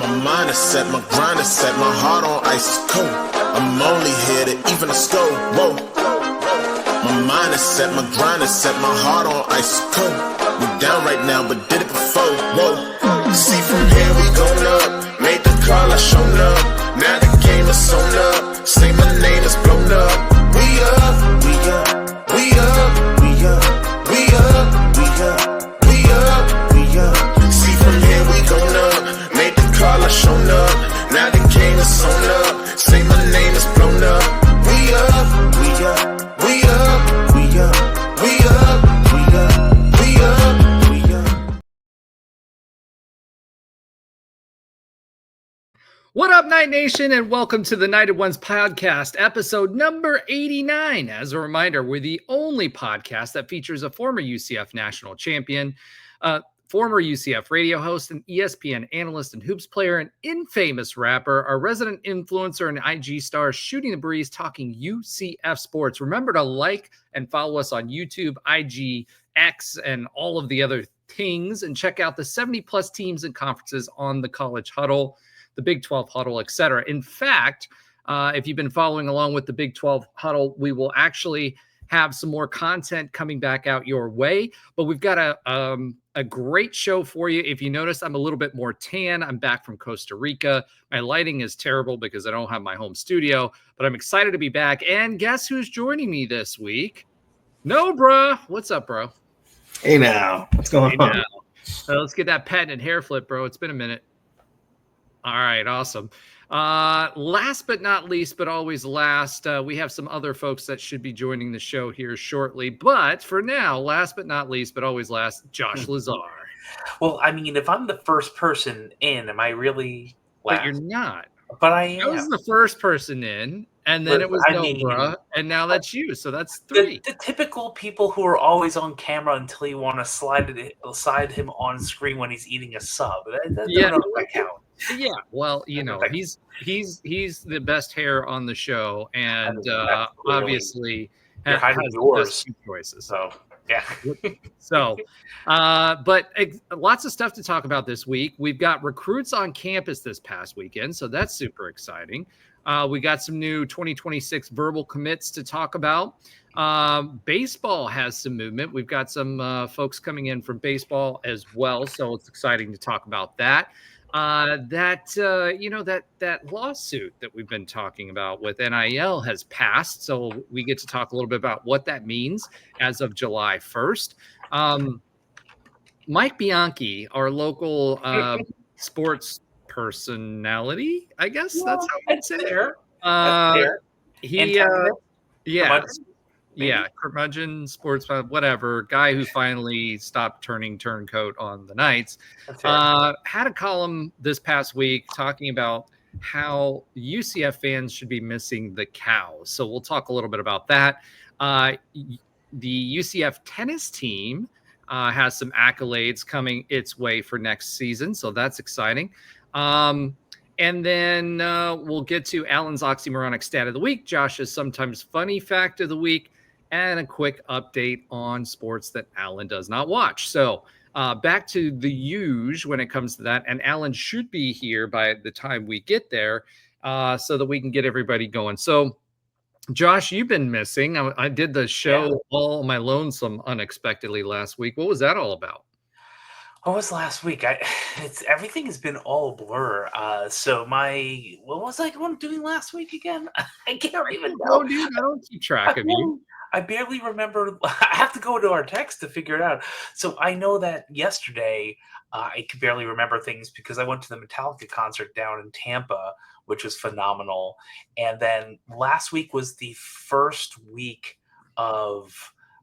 My mind is set, my grind is set, my heart on ice is cold. I'm only here to even a score. Whoa. My mind is set, my grind is set, my heart on ice is cold. We down right now, but did it before. Whoa. See from here we going up. Made the call, I shown up. Now the game is sewn up. Say my name is blown up. We up, we up, we up, we up, we up, we up, we up, we up. See from here we going up. Made the call, I shown up. Now the game is sewn up. Say my name is blown up. We up, we up, we up, we up, we up, we up, we up, we up. What up, Night Nation, and welcome to the United Ones podcast, episode number 89. As a reminder, we're the only podcast that features a former UCF national champion, former UCF radio host, an ESPN analyst and hoops player, an infamous rapper, our resident influencer and IG star, shooting the breeze, talking UCF sports. Remember to like and follow us on YouTube, IG, X, and all of the other things, and check out the 70-plus teams and conferences on the College Huddle, the Big 12 Huddle, etc. In fact, if you've been following along with the Big 12 Huddle, we will actually have some more content coming back out your way. But we've got a great show for you. If you notice, I'm a little bit more tan. I'm back from Costa Rica. My lighting is terrible because I don't have my home studio, but I'm excited to be back. And guess who's joining me this week? No, bro. What's up, bro? Hey now. What's going on? Let's get that patented hair flip, bro. It's been a minute. All right, awesome. Last but not least, but always last, we have some other folks that should be joining the show here shortly. But for now, last but not least, but always last, Josh Lazar. Well, I mean, if I'm the first person in, am I really last? But you're not. But I am. I was the first person in, and then it was Nobra, and now that's you. So that's three. The typical people who are always on camera until you want to slide him on screen when he's eating a sub. That doesn't count. Yeah, well, you know, he's the best hair on the show, and obviously you're hiding yours choices. So yeah. So, but lots of stuff to talk about this week. We've got recruits on campus this past weekend, so that's super exciting. We got some new 2026 verbal commits to talk about. Baseball has some movement. We've got some folks coming in from baseball as well, so it's exciting to talk about that. That lawsuit that we've been talking about with NIL has passed. So we get to talk a little bit about what that means as of July 1st. Mike Bianchi, our local sports personality, I guess that's how I'd say it. Curmudgeon, sports, whatever, guy who finally stopped turning turncoat on the Knights, had a column this past week talking about how UCF fans should be missing the cow. So we'll talk a little bit about that. The UCF tennis team has some accolades coming its way for next season, so that's exciting. And then we'll get to Alan's Oxymoronic stat of the week, Josh's sometimes funny fact of the week, and a quick update on sports that Alan does not watch. So back to the huge when it comes to that. And Alan should be here by the time we get there so that we can get everybody going. So, Josh, you've been missing. I did the show all on my lonesome unexpectedly last week. What was that all about? What was last week? Everything has been all blur. So what was I doing last week again? I can't even know. Oh, dude, I don't keep track of you. I barely remember. I have to go to our text to figure it out. So I know that yesterday I could barely remember things because I went to the Metallica concert down in Tampa, which was phenomenal. And then last week was the first week of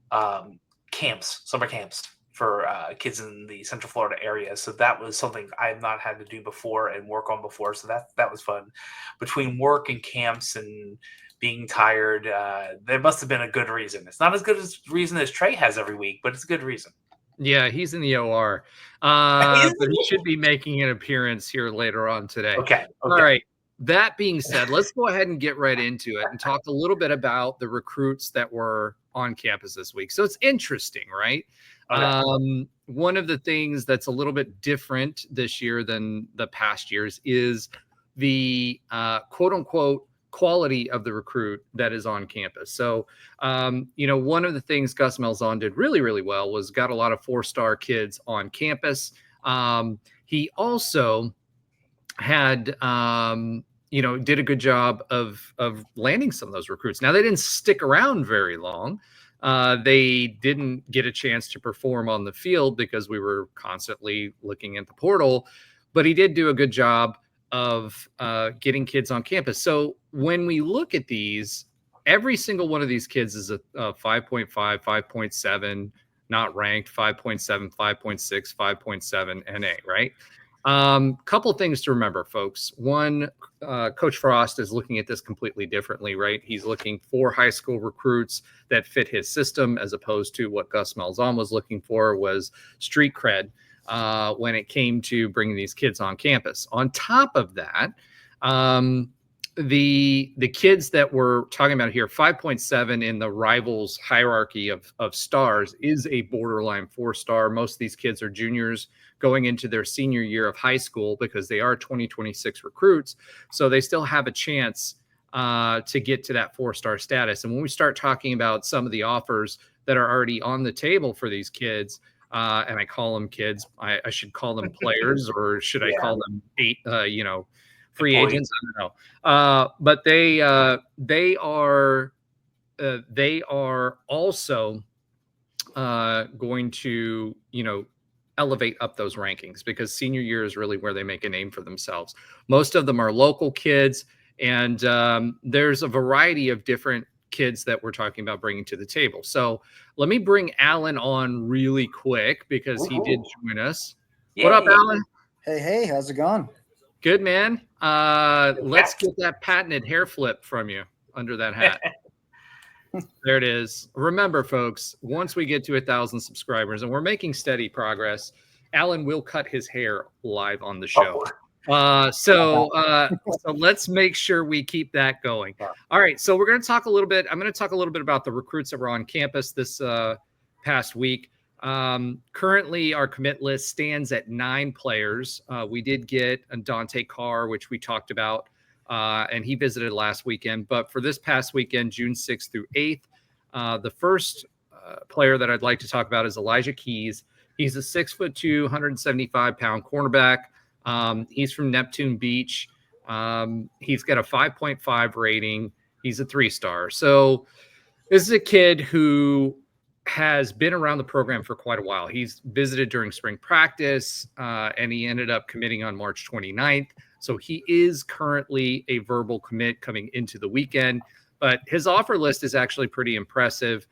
summer camps for kids in the Central Florida area. So that was something I have not had to do before and work on before. So that was fun. Between work and camps and being tired, there must have been a good reason. It's not as good a reason as Tre has every week, but it's a good reason. Yeah, he's in the OR. But he should be making an appearance here later on today. Okay. All right. That being said, let's go ahead and get right into it and talk a little bit about the recruits that were on campus this week. So it's interesting, right? Okay. One of the things that's a little bit different this year than the past years is the quote unquote quality of the recruit that is on campus. So, one of the things Gus Malzahn did really, really well was got a lot of 4-star kids on campus. He also had, did a good job of landing some of those recruits. Now, they didn't stick around very long. They didn't get a chance to perform on the field because we were constantly looking at the portal, but he did do a good job of getting kids on campus. So when we look at these, every single one of these kids is a 5.5, 5.7, not ranked, 5.7, 5.6, 5.7 NA, right? Couple things to remember, folks. One, Coach Frost is looking at this completely differently, right? He's looking for high school recruits that fit his system, as opposed to what Gus Malzahn was looking for was street cred when it came to bringing these kids on campus. On top of that, the kids that we're talking about here, 5.7 in the Rivals hierarchy of stars, is a borderline 4-star. Most of these kids are juniors going into their senior year of high school because they are 2026 recruits. So they still have a chance to get to that 4-star status. And when we start talking about some of the offers that are already on the table for these kids, and I call them kids, I should call them players, or should I call them free agents? I don't know. But they are also going to, elevate up those rankings, because senior year is really where they make a name for themselves. Most of them are local kids, and there's a variety of different kids that we're talking about bringing to the table. So let me bring Alan on really quick, because he did join us. Yay. What up, Alan? Hey, how's it going? Good, man. Let's get that patented hair flip from you under that hat. There it is. Remember, folks, once we get to 1,000 subscribers, and we're making steady progress, Alan will cut his hair live on the show. So let's make sure we keep that going. All right. So we're going to talk a little bit. I'm going to talk a little bit about the recruits that were on campus this past week. Currently, our commit list stands at 9 players. We did get Dante Carr, which we talked about, and he visited last weekend. But for this past weekend, June 6th through 8th, the first player that I'd like to talk about is Elijah Keys. He's a 6'2", 175-pound cornerback. He's from Neptune Beach. He's got a 5.5 rating. He's a 3-star. So this is a kid who has been around the program for quite a while. He's visited during spring practice, and he ended up committing on March 29th. So he is currently a verbal commit coming into the weekend, but his offer list is actually pretty impressive.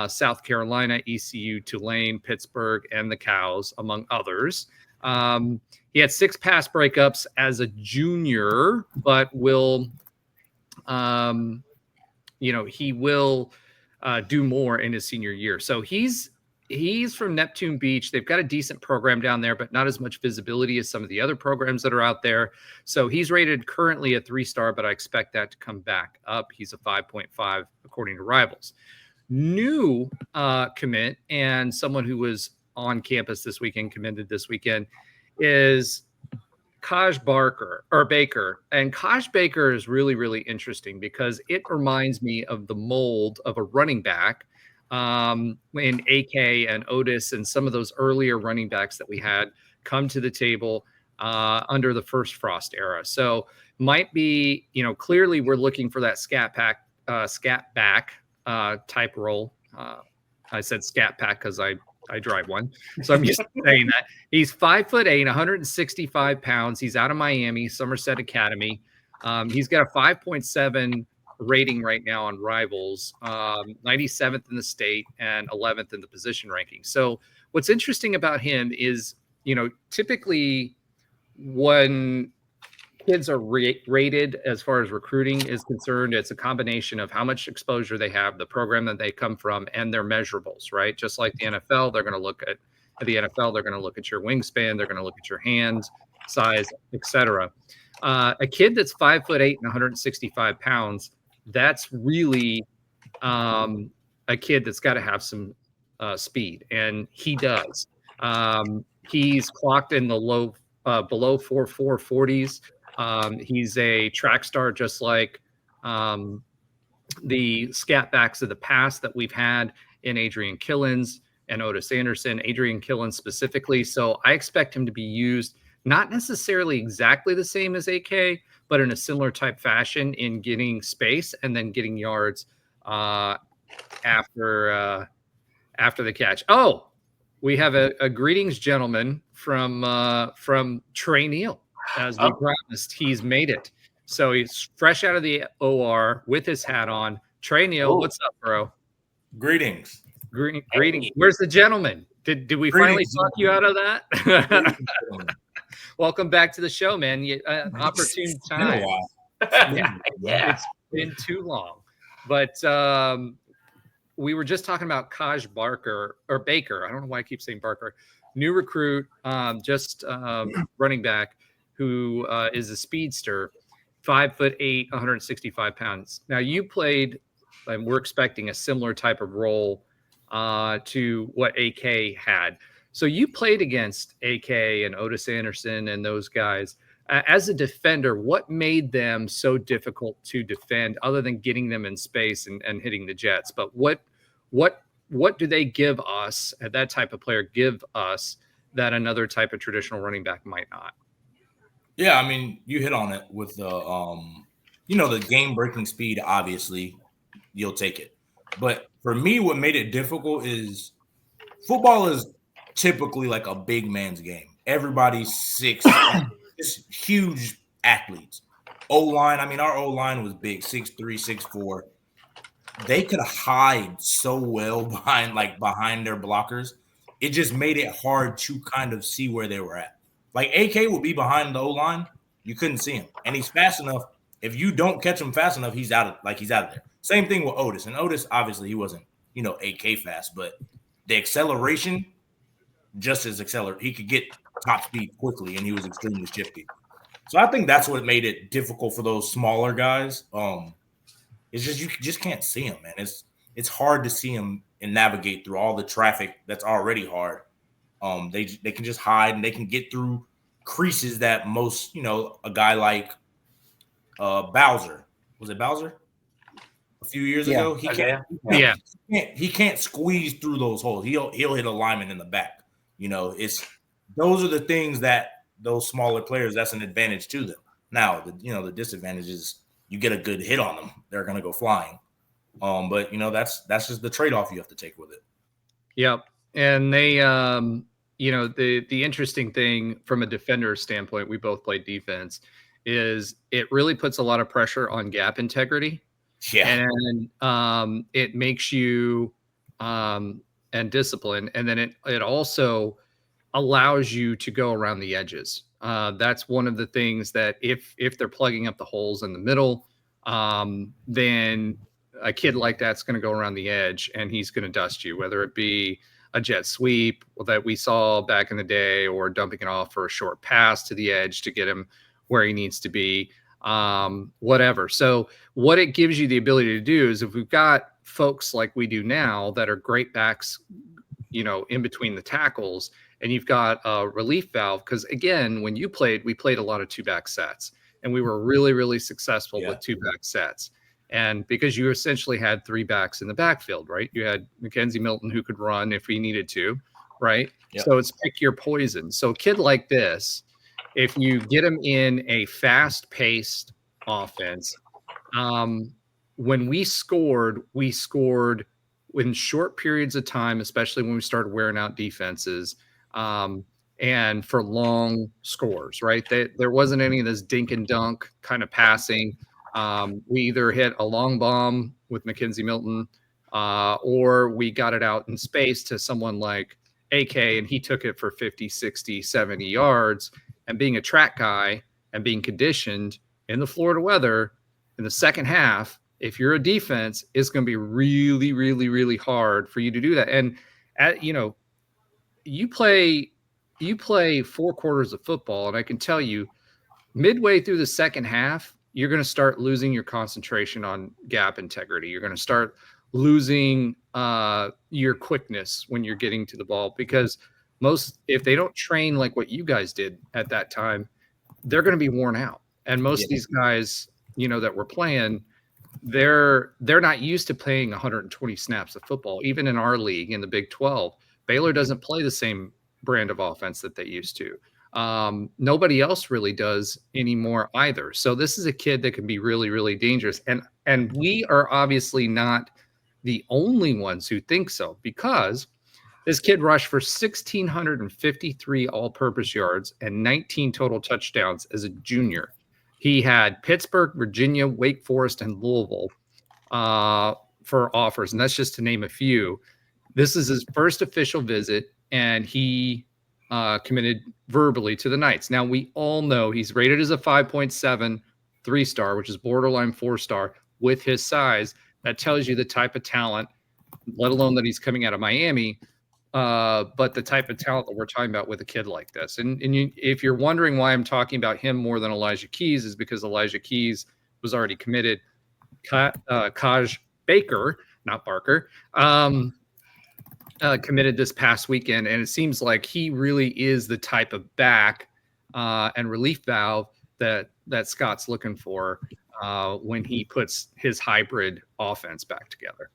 South Carolina, ECU, Tulane, Pittsburgh, and the Cows, among others. He had 6 pass breakups as a junior, but will, he will do more in his senior year. So he's from Neptune Beach. They've got a decent program down there, but not as much visibility as some of the other programs that are out there. So he's rated currently a 3-star, but I expect that to come back up. He's a 5.5 according to Rivals. New commit, and someone who was on campus this weekend, committed this weekend, is Kaj Baker. And Kaj Baker is really, really interesting because it reminds me of the mold of a running back when AK and Otis and some of those earlier running backs that we had come to the table under the first Frost era. So might be, clearly we're looking for that scat back type role. I said scat pack because I drive one. So I'm just saying that. He's 5'8", 165 pounds. He's out of Miami, Somerset Academy. He's got a 5.7 rating right now on Rivals, 97th in the state and 11th in the position ranking. So what's interesting about him is, typically when kids are rated as far as recruiting is concerned, it's a combination of how much exposure they have, the program that they come from, and their measurables, right? Just like the NFL, they're going to look at the NFL, they're going to look at your wingspan, they're going to look at your hand size, etc. A kid that's 5'8" and 165 pounds, that's really a kid that's got to have some speed, and he does. He's clocked in the low below 4.4 40s. He's a track star, just like the scat backs of the past that we've had in Adrian Killens and Otis Anderson, Adrian Killens specifically. So I expect him to be used not necessarily exactly the same as AK, but in a similar type fashion in getting space and then getting yards after the catch. Oh, we have a greetings, gentlemen, from Trey Neal. As we promised, he's made it. So he's fresh out of the OR with his hat on. Trey Neal, what's up, bro? Greetings. Greetings. Where's the gentleman? Did we finally talk you out of that? Welcome back to the show, man. Opportune time. Yeah. It's been too long. But we were just talking about Kaj Baker. I don't know why I keep saying Barker. New recruit, just running back, who is a speedster, 5'8", 165 pounds. Now you played, and we're expecting a similar type of role to what AK had. So you played against AK and Otis Anderson and those guys. As a defender, what made them so difficult to defend, other than getting them in space and hitting the jets? But what do they give us, that type of player give us, that another type of traditional running back might not? Yeah, I mean, you hit on it with the the game-breaking speed. Obviously, you'll take it. But for me, what made it difficult is football is typically like a big man's game. Everybody's 6, just huge athletes. O-line, I mean, our O-line was big, 6'3", 6'4". They could hide so well behind their blockers. It just made it hard to kind of see where they were at. Like AK would be behind the O-line, you couldn't see him, and he's fast enough. If you don't catch him fast enough, he's out of there. Same thing with Otis, and Otis obviously he wasn't AK fast, but the acceleration just as accelerate. He could get top speed quickly, and he was extremely shifty. So I think that's what made it difficult for those smaller guys. It's just you just can't see him, man. It's hard to see him and navigate through all the traffic that's already hard. They can just hide, and they can get through creases that most, a guy like Bowser, was it Bowser? A few years ago, he can't squeeze through those holes. He'll hit a lineman in the back. Those are the things that those smaller players, that's an advantage to them. Now, the disadvantage is you get a good hit on them, they're going to go flying. But that's just the trade-off you have to take with it. Yep. And they, the interesting thing from a defender standpoint, we both played defense, is it really puts a lot of pressure on gap integrity. Yeah. And it makes you and discipline. And then it also allows you to go around the edges. That's one of the things that if they're plugging up the holes in the middle, then a kid like that's going to go around the edge and he's going to dust you, whether it be a jet sweep that we saw back in the day, or dumping it off for a short pass to the edge to get him where he needs to be, whatever. So what it gives you the ability to do is, if we've got folks like we do now that are great backs, in between the tackles, and you've got a relief valve, because again, when we played a lot of 2-back sets, and we were really, really successful with 2-back sets. And because you essentially had 3 backs in the backfield, right? You had Mackenzie Milton, who could run if he needed to, right? Yep. So it's pick your poison. So a kid like this, if you get him in a fast-paced offense, when we scored in short periods of time, especially when we started wearing out defenses, and for long scores, right? There wasn't any of this dink and dunk kind of passing. We either hit a long bomb with Mackenzie Milton, or we got it out in space to someone like AK, and he took it for 50, 60, 70 yards. And being a track guy and being conditioned in the Florida weather in the second half, if you're a defense, it's going to be really, really, really hard for you to do that. And you play 4 quarters of football, and I can tell you, midway through the second half, you're going to start losing your concentration on gap integrity. You're going to start losing your quickness when you're getting to the ball, because if they don't train like what you guys did at that time, they're going to be worn out. And most of these guys, that were playing, they're not used to playing 120 snaps of football. Even in our league, in the Big 12, Baylor doesn't play the same brand of offense that they used to. Nobody else really does anymore either. So this is a kid that can be really, really dangerous. And we are obviously not the only ones who think so, because this kid rushed for 1,653 all-purpose yards and 19 total touchdowns as a junior. He had Pittsburgh, Virginia, Wake Forest, and Louisville for offers, and that's just to name a few. This is his first official visit, and he committed verbally to the Knights. Now, we all know he's rated as a 5.7 3-star, which is borderline 4-star. With his size, that tells you the type of talent, let alone that he's coming out of Miami, but the type of talent that we're talking about with a kid like this. And if you're wondering why I'm talking about him more than Elijah Keys, is because Elijah Keys was already committed. Kaj Baker, not Barker, committed this past weekend, and it seems like he really is the type of back and relief valve that Scott's looking for when he puts his hybrid offense back together.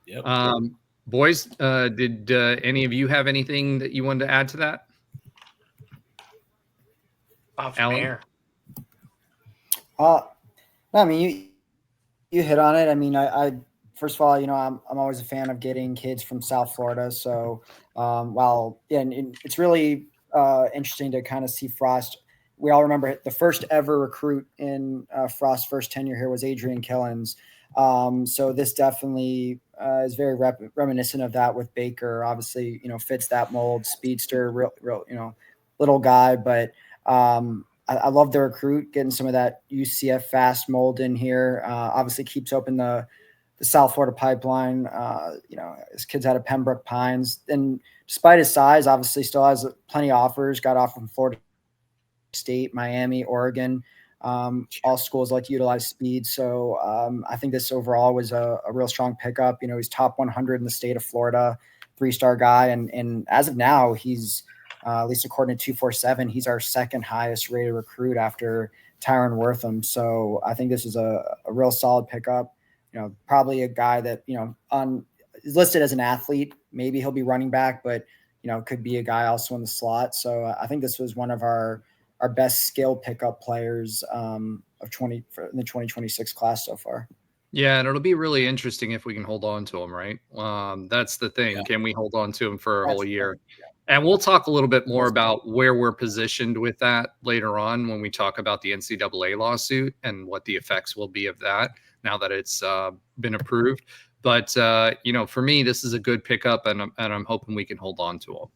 Yep. Boys, did any of you have anything that you wanted to add to that? Alan? I mean, you hit on it. I mean, I first of all, I'm always a fan of getting kids from South Florida. So, and it's really interesting to kind of see Frost. We all remember the first ever recruit in Frost's first tenure here was Adrian Killens. So this definitely is very reminiscent of that with Baker. Obviously, fits that mold, speedster, real, little guy. But I love the recruit, getting some of that UCF fast mold in here. Obviously keeps open the South Florida pipeline. His kid's out of Pembroke Pines. And despite his size, obviously still has plenty of offers. Got off from Florida State, Miami, Oregon. All schools like to utilize speed. So I think this overall was a real strong pickup. He's top 100 in the state of Florida, 3-star guy. And as of now, he's at least according to 247, he's our second highest rated recruit after Tyron Wortham. So I think this is a real solid pickup. Probably a guy that, is listed as an athlete. Maybe he'll be running back, but, could be a guy also in the slot. So I think this was one of our best skill pickup players in the 2026 class so far. Yeah, and it'll be really interesting if we can hold on to him, right? That's the thing. Yeah. Can we hold on to him for a whole year? Yeah. And we'll talk a little bit more about where we're positioned with that later on when we talk about the NCAA lawsuit and what the effects will be of that now that it's been approved. But, for me, this is a good pickup, and I'm hoping we can hold on to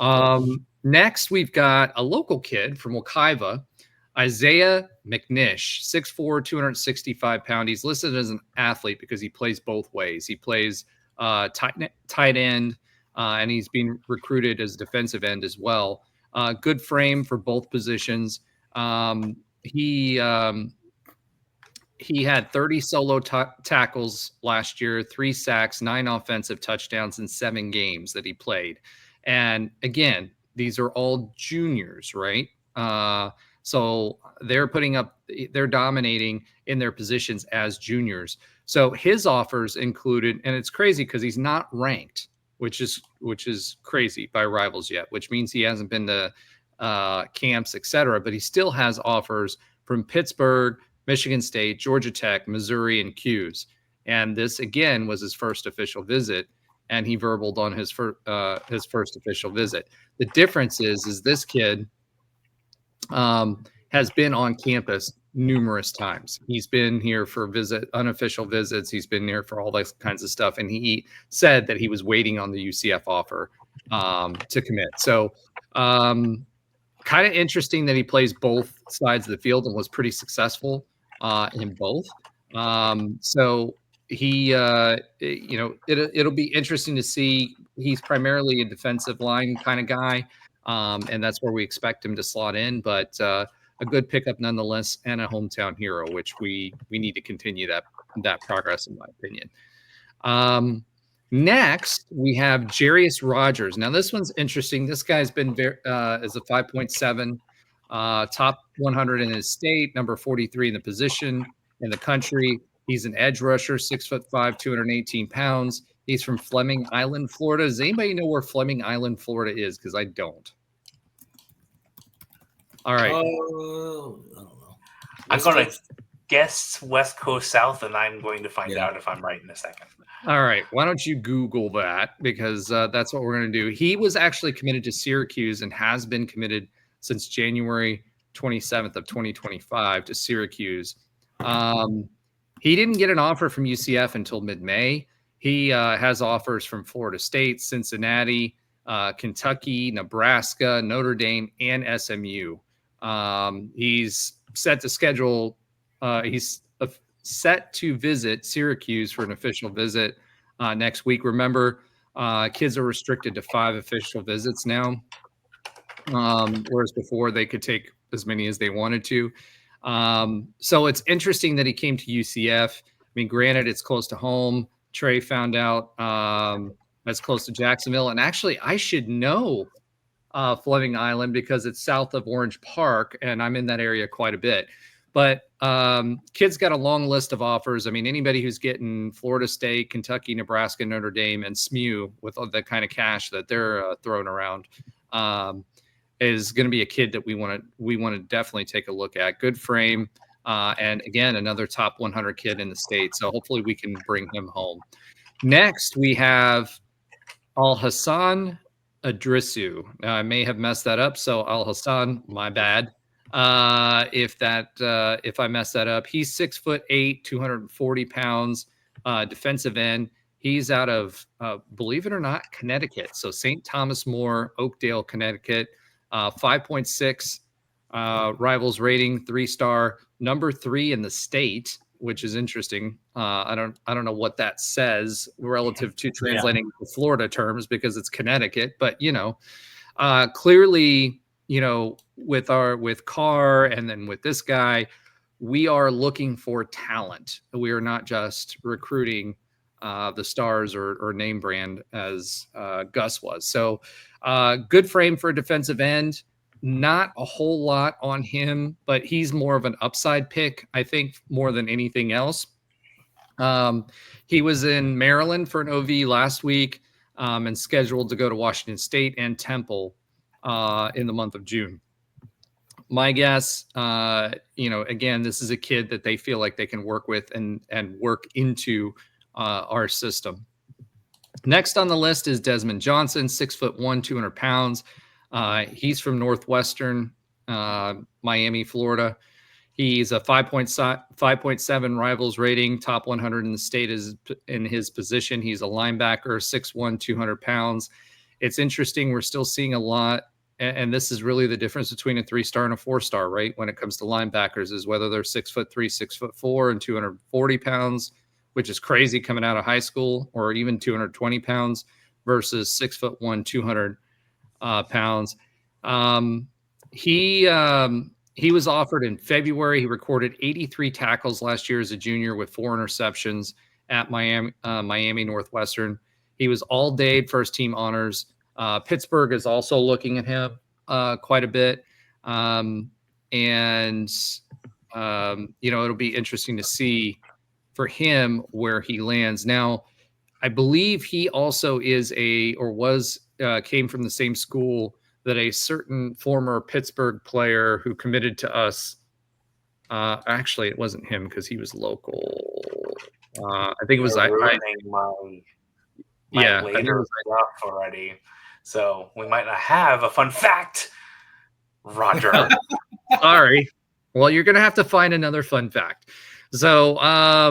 him. Next, we've got a local kid from Wekiva, Isaiah McNish, 6'4", 265 pounds. He's listed as an athlete because he plays both ways. He plays tight end, and he's been recruited as defensive end as well. Good frame for both positions. He had 30 solo tackles last year, 3 sacks, 9 offensive touchdowns in 7 games that he played. And again, these are all juniors, right? So they're dominating in their positions as juniors. So his offers included, and it's crazy because he's not ranked, which is crazy by rivals yet, which means he hasn't been to camps, etc. But he still has offers from Pittsburgh, Michigan State, Georgia Tech, Missouri, and Q's. And this again was his first official visit, and he verbaled on his first official visit. The difference is this kid has been on campus numerous times. He's been here for unofficial visits. He's been here for all those kinds of stuff. And he said that he was waiting on the UCF offer to commit. So kind of interesting that he plays both sides of the field and was pretty successful in both. So he, it'll be interesting to see. He's primarily a defensive line kind of guy. And that's where we expect him to slot in, but a good pickup nonetheless, and a hometown hero, which we need to continue that that progress, in my opinion. Next, we have Jarius Rogers. Now, this one's interesting. This guy's been as a 5.7, top 100 in his state, number 43 in the position in the country. He's an edge rusher, 6'5", 218 pounds. He's from Fleming Island, Florida. Does anybody know where Fleming Island, Florida is? Because I don't. All right. I don't know. I'm going to guess West Coast South, and I'm going to find out if I'm right in a second. All right. Why don't you Google that? Because that's what we're going to do. He was actually committed to Syracuse and has been committed since January 27th of 2025 to Syracuse. He didn't get an offer from UCF until mid-May. He has offers from Florida State, Cincinnati, Kentucky, Nebraska, Notre Dame, and SMU. He's set to schedule. He's set to visit Syracuse for an official visit next week. Remember, kids are restricted to 5 official visits now, whereas before they could take as many as they wanted to. So it's interesting that he came to UCF. I mean, granted, it's close to home. Tre found out that's close to Jacksonville. And actually, I should know Fleming Island because it's south of Orange Park, and I'm in that area quite a bit. But kids got a long list of offers. I mean, anybody who's getting Florida State, Kentucky, Nebraska, Notre Dame, and SMU with all the kind of cash that they're throwing around is going to be a kid that we want to definitely take a look at. Good frame. And again, another top 100 kid in the state. So hopefully we can bring him home. Next, we have Al-Hassan Adrisu. Now, I may have messed that up. So Al-Hassan, my bad. If I mess that up, he's 6'8", 240 pounds, defensive end. He's out of, believe it or not, Connecticut. So St. Thomas More, Oakdale, Connecticut, 5.6 rivals rating, 3-star, number 3 in the state, which is interesting. I don't know what that says relative to translating to Florida terms because it's Connecticut, but clearly, with Carr and then with this guy, we are looking for talent. We are not just recruiting the stars or name brand as Gus was. So good frame for a defensive end. Not a whole lot on him, but he's more of an upside pick, I think, more than anything else. He was in Maryland for an OV last week and scheduled to go to Washington State and Temple in the month of June. My guess, again, this is a kid that they feel like they can work with and work into our system. Next on the list is Desmond Johnson, 6'1", 200 pounds. He's from Northwestern Miami, Florida. He's a 5.7 rivals rating, top 100 in the state is in his position. He's a linebacker, 6'1", 200 pounds. It's interesting. We're still seeing a lot. And this is really the difference between a 3-star and a 4-star, right? When it comes to linebackers, is whether they're 6'3", 6'4", and 240 pounds, which is crazy coming out of high school, or even 220 pounds versus 6'1", 200 pounds. He was offered in February. He recorded 83 tackles last year as a junior with 4 interceptions at Miami Northwestern. He was all day first team honors. Pittsburgh is also looking at him quite a bit. It'll be interesting to see for him where he lands. Now, I believe he also came from the same school that a certain former Pittsburgh player who committed to us. Actually, it wasn't him because he was local. I think it was my later stuff already. So we might not have a fun fact, Roger. Sorry. Well, you're going to have to find another fun fact. So, Are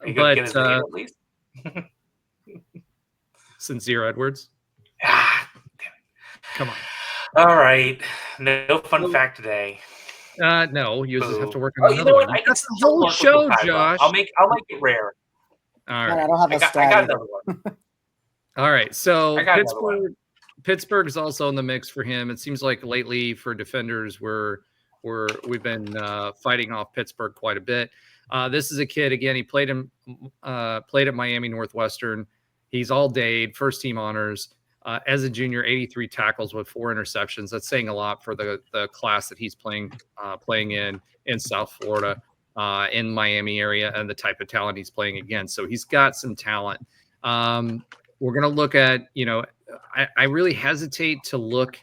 you going to get his name at least? Sincere Edwards. Come on. All right. No fun fact today. No, you just have to work on you another know what? one. I That's can the whole show, Josh. I'll make it rare. All Man, right. I don't have a I got stat. another one. All right. So I got another one. Pittsburgh is also in the mix for him. It seems like lately for defenders we've been fighting off Pittsburgh quite a bit. This is a kid, again, he played at Miami Northwestern. He's all day, first team honors. As a junior, 83 tackles with 4 interceptions. That's saying a lot for the class that he's playing in South Florida, in Miami area, and the type of talent he's playing against. So he's got some talent. We're going to look at, I really hesitate to look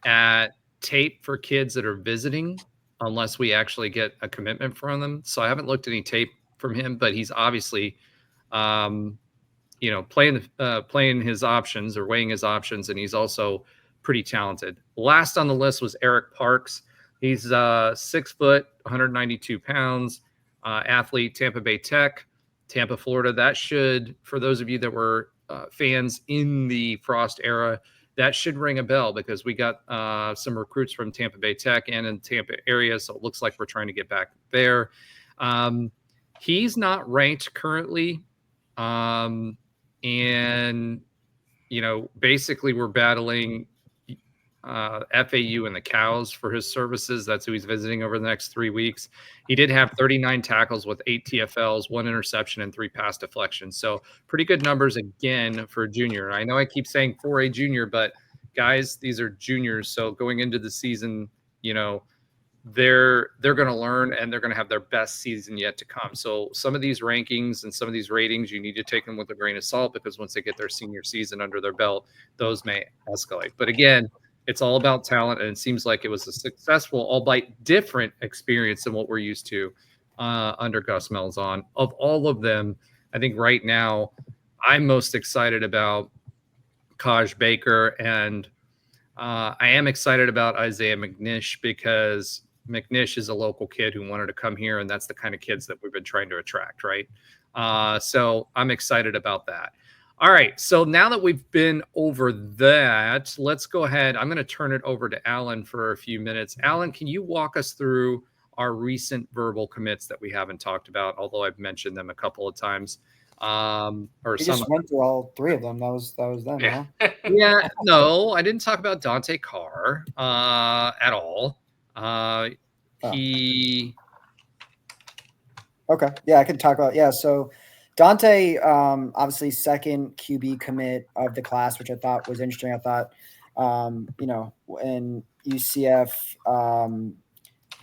at tape for kids that are visiting unless we actually get a commitment from them. So I haven't looked at any tape from him, but he's obviously, playing his options or weighing his options, and he's also pretty talented. Last on the list was Eric Parks. He's 6 foot, 192 pounds, athlete, Tampa Bay Tech, Tampa, Florida. That should, for those of you that were fans in the Frost era, that should ring a bell because we got some recruits from Tampa Bay Tech and in Tampa area. So it looks like we're trying to get back there. He's not ranked currently. And, basically we're battling FAU and the Cows for his services. That's who he's visiting over the next 3 weeks. He did have 39 tackles with 8 TFLs, 1 interception, and 3 pass deflections. So pretty good numbers again for a junior. I know I keep saying for a junior, but guys, these are juniors. So going into the season, they're going to learn and they're going to have their best season yet to come. So some of these rankings and some of these ratings, you need to take them with a grain of salt because once they get their senior season under their belt, those may escalate. But again, it's all about talent, and it seems like it was a successful, albeit different experience than what we're used to under Gus Malzahn. Of all of them, I think right now I'm most excited about Kaj Baker, and I am excited about Isaiah McNish because McNish is a local kid who wanted to come here, and that's the kind of kids that we've been trying to attract, right? So I'm excited about that. All right, so now that we've been over that, let's go ahead. I'm going to turn it over to Alan for a few minutes. Alan, can you walk us through our recent verbal commits that we haven't talked about, although I've mentioned them a couple of times? You just went through all 3 of them. That was them, Yeah. huh? Yeah, no, I didn't talk about Dante Carr at all. Okay. Yeah, I can talk about, so Dante, obviously second QB commit of the class, which I thought was interesting. I thought, when UCF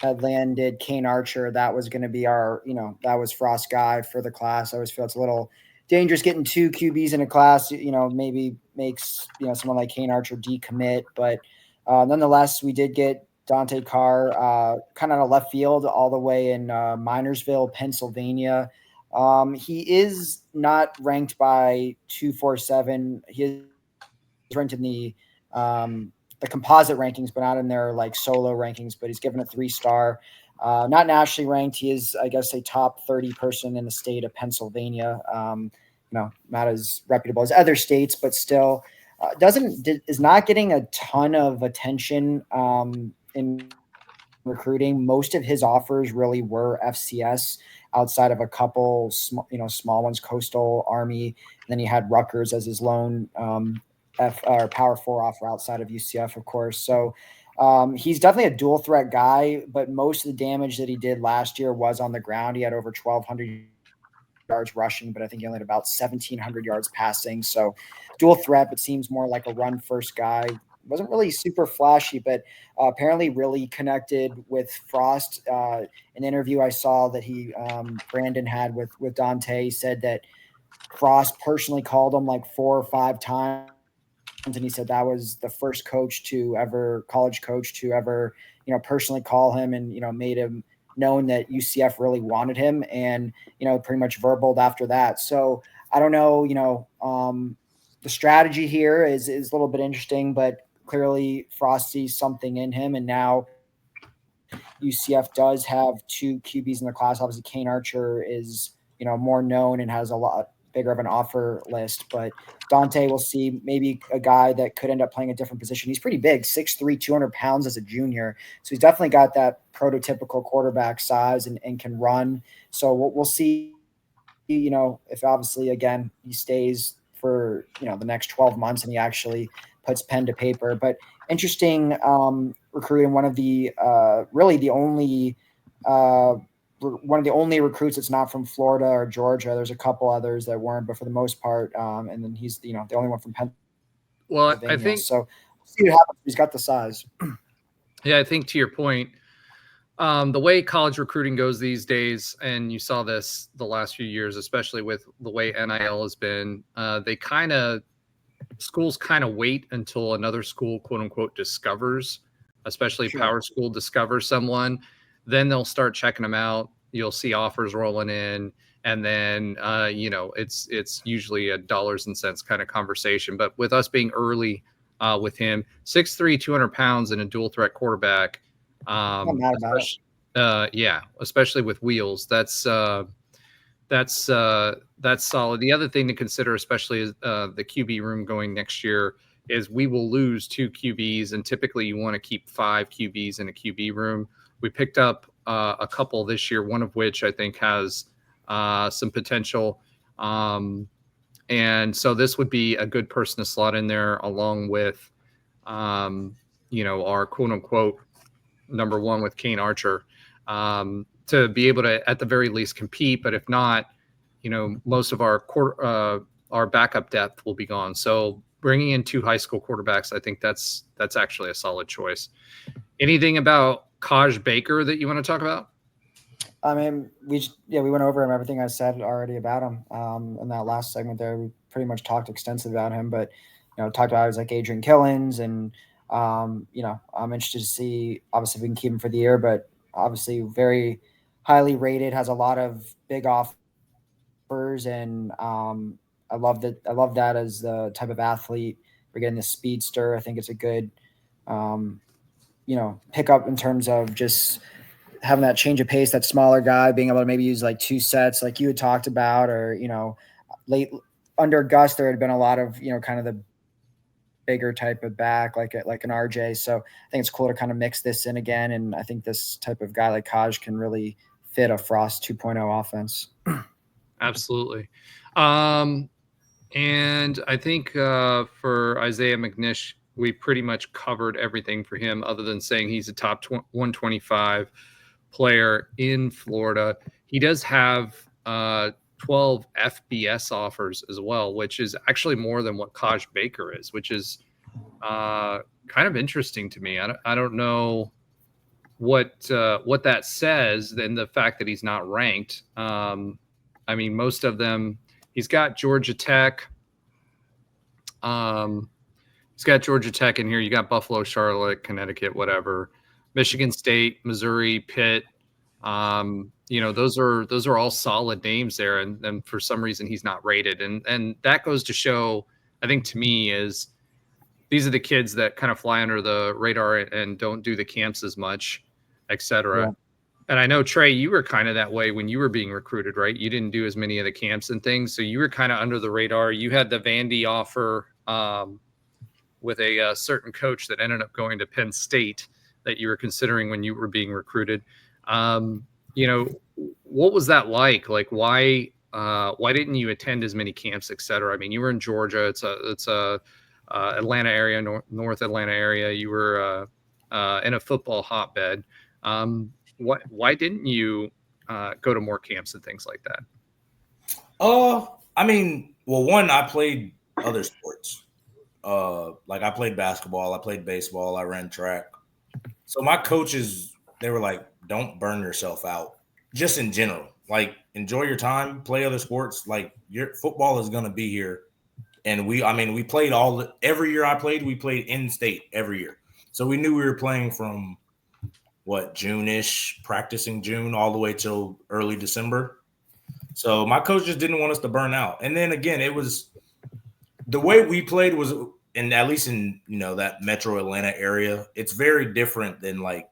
had landed Kane Archer, that was going to be our, that was Frost guy for the class. I always feel it's a little dangerous getting 2 QBs in a class, maybe makes, someone like Kane Archer decommit. But nonetheless, we did get Dante Carr kind of out of left field all the way in Minersville, Pennsylvania. He is not ranked by 247. He is ranked in the composite rankings, but not in their like solo rankings, but he's given a 3-star. Not nationally ranked. He is, I guess, a top 30 person in the state of Pennsylvania. Not as reputable as other states, but still is not getting a ton of attention in recruiting. Most of his offers really were FCS outside of a couple small ones, Coastal, Army. And then he had Rutgers as his lone Power 4 offer outside of UCF, of course. So he's definitely a dual threat guy, but most of the damage that he did last year was on the ground. He had over 1,200 yards rushing, but I think he only had about 1,700 yards passing. So dual threat, but seems more like a run first guy. Wasn't really super flashy, but apparently really connected with Frost. An interview I saw that Brandon had with Dante, said that Frost personally called him like 4 or 5 times. And he said that was the first college coach to ever, personally call him and, made him known that UCF really wanted him and, pretty much verbaled after that. So I don't know, the strategy here is a little bit interesting, but clearly Frost sees something in him. And now UCF does have 2 QBs in the class. Obviously Kane Archer is, more known and has a lot bigger of an offer list, but Dante, will see maybe a guy that could end up playing a different position. He's pretty big, 6'3", 200 pounds as a junior. So he's definitely got that prototypical quarterback size and can run. So we'll see, if obviously, again, he stays for, the next 12 months and he actually puts pen to paper. But interesting recruiting, one of the really the only one of the only recruits that's not from Florida or Georgia. There's a couple others that weren't, but for the most part, and then he's the only one from Pennsylvania. Well, I think so. We'll see what happens. He's got the size. Yeah, I think to your point, the way college recruiting goes these days, and you saw this the last few years, especially with the way NIL has been, schools kind of wait until another school, quote unquote, discovers, especially power school discovers someone. Then they'll start checking them out. You'll see offers rolling in. And then, it's usually a dollars and cents kind of conversation. But with us being early with him, 6'3", 200 pounds and a dual threat quarterback, especially with wheels, that's solid. The other thing to consider, especially is the QB room going next year, is we will lose 2 QBs, and typically you want to keep 5 QBs in a QB room. We picked up a couple this year, one of which I think has some potential. And so this would be a good person to slot in there along with, our quote unquote number one with Kane Archer, to be able to, at the very least, compete. But if not, most of our backup depth will be gone. So bringing in 2 high school quarterbacks, I think that's actually a solid choice. Anything about Kaj Baker that you want to talk about? I mean, we went over him, everything I said already about him in that last segment there. We pretty much talked extensively about him, but, talked about it was like Adrian Killens, and, I'm interested to see, obviously, if we can keep him for the year, but obviously very highly rated, has a lot of big offers, and I love that as the type of athlete. We're getting the speedster. I think it's a good, pickup in terms of just having that change of pace, that smaller guy being able to maybe use like 2 sets like you had talked about, or, late under Gus, there had been a lot of, kind of the bigger type of back, like an RJ. So I think it's cool to kind of mix this in again. And I think this type of guy like Kaj can really fit a Frost 2.0 offense. Absolutely. And I think for Isaiah McNish, we pretty much covered everything for him, other than saying he's a top 125 player in Florida. He does have 12 FBS offers as well, which is actually more than what Kaj Baker is, which is kind of interesting to me. I don't know what that says, than the fact that he's not ranked. I mean, most of them, he's got Georgia Tech. He's got Georgia Tech in here. You got Buffalo, Charlotte, Connecticut, whatever, Michigan State, Missouri, Pitt. Those are all solid names there. And for some reason he's not rated. And that goes to show, I think, to me, is these are the kids that kind of fly under the radar and don't do the camps as much, et cetera. Yeah. And I know, Trey, you were kind of that way when you were being recruited, right? You didn't do as many of the camps and things. So you were kind of under the radar. You had the Vandy offer with a certain coach that ended up going to Penn State that you were considering when you were being recruited. What was that like? Like, why didn't you attend as many camps, et cetera? I mean, you were in Georgia. It's a Atlanta area, North Atlanta area. You were in a football hotbed. Why didn't you go to more camps and things like that? I mean, well, one, I played other sports. Like I played basketball, I played baseball, I ran track. So my coaches, they were like, don't burn yourself out. Just in general, like, enjoy your time, play other sports. Like, your football is going to be here. And we played every year I played, we played in state every year. So we knew we were playing from June-ish, practicing June all the way till early December. So my coach just didn't want us to burn out. And then again, it was the way we played was, and at least in, that metro Atlanta area, it's very different than like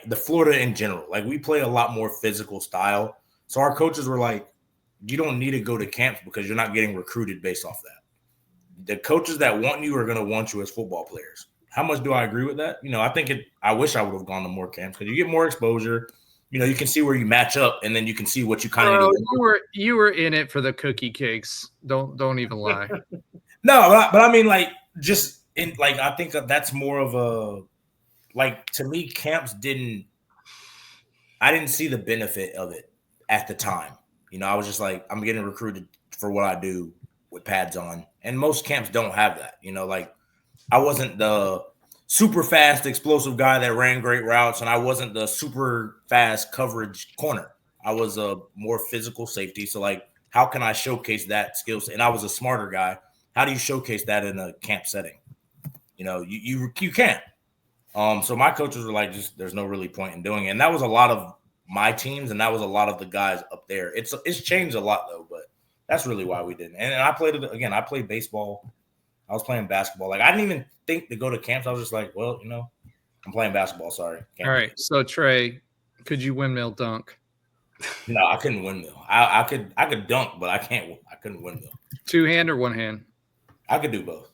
the Florida in general. Like, we play a lot more physical style. So our coaches were like, you don't need to go to camps because you're not getting recruited based off that. The coaches that want you are going to want you as football players. How much do I agree with that? I wish I would have gone to more camps because you get more exposure. You can see where you match up, and then you can see what you kind of do. You were in it for the cookie cakes. Don't even lie. No, but I mean, like, just in, like, I think that's more of a, like, to me, camps didn't I didn't see the benefit of it at the time. I was just like, I'm getting recruited for what I do with pads on. And most camps don't have that. Like I wasn't the super fast, explosive guy that ran great routes, and I wasn't the super fast coverage corner. I was a more physical safety. So like, how can I showcase that skill set? And I was a smarter guy. How do you showcase that in a camp setting? You can't. So my coaches were like, just there's no really point in doing it. And that was a lot of my teams, and that was a lot of the guys up there. It's changed a lot though, but that's really why we didn't. And I played it again. I played baseball. I was playing basketball. Like I didn't even think to go to camps. I was just like, well, I'm playing basketball. Sorry. All right. So Tre, could you windmill dunk? No, I couldn't windmill. I could dunk, but I couldn't windmill. 2-hand or 1-hand? I could do both.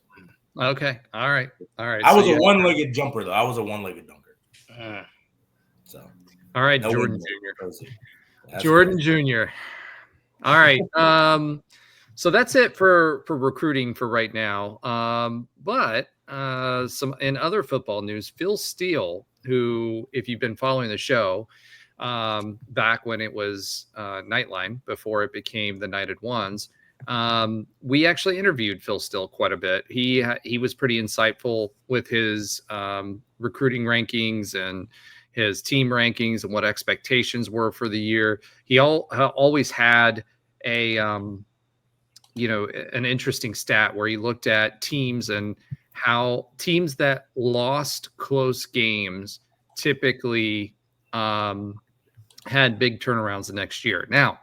Okay. All right. I was a one-legged jumper though. I was a one-legged dunker. So. All right, No Jordan windmill. Jr. Jordan Jr. All right. So that's it for recruiting for right now. But some in other football news, Phil Steele, who, if you've been following the show, back when it was Nightline before it became the Knighted Ones, we actually interviewed Phil Steele quite a bit. He was pretty insightful with his recruiting rankings and his team rankings and what expectations were for the year. He always had an interesting stat where he looked at teams and how teams that lost close games typically had big turnarounds the next year. Now,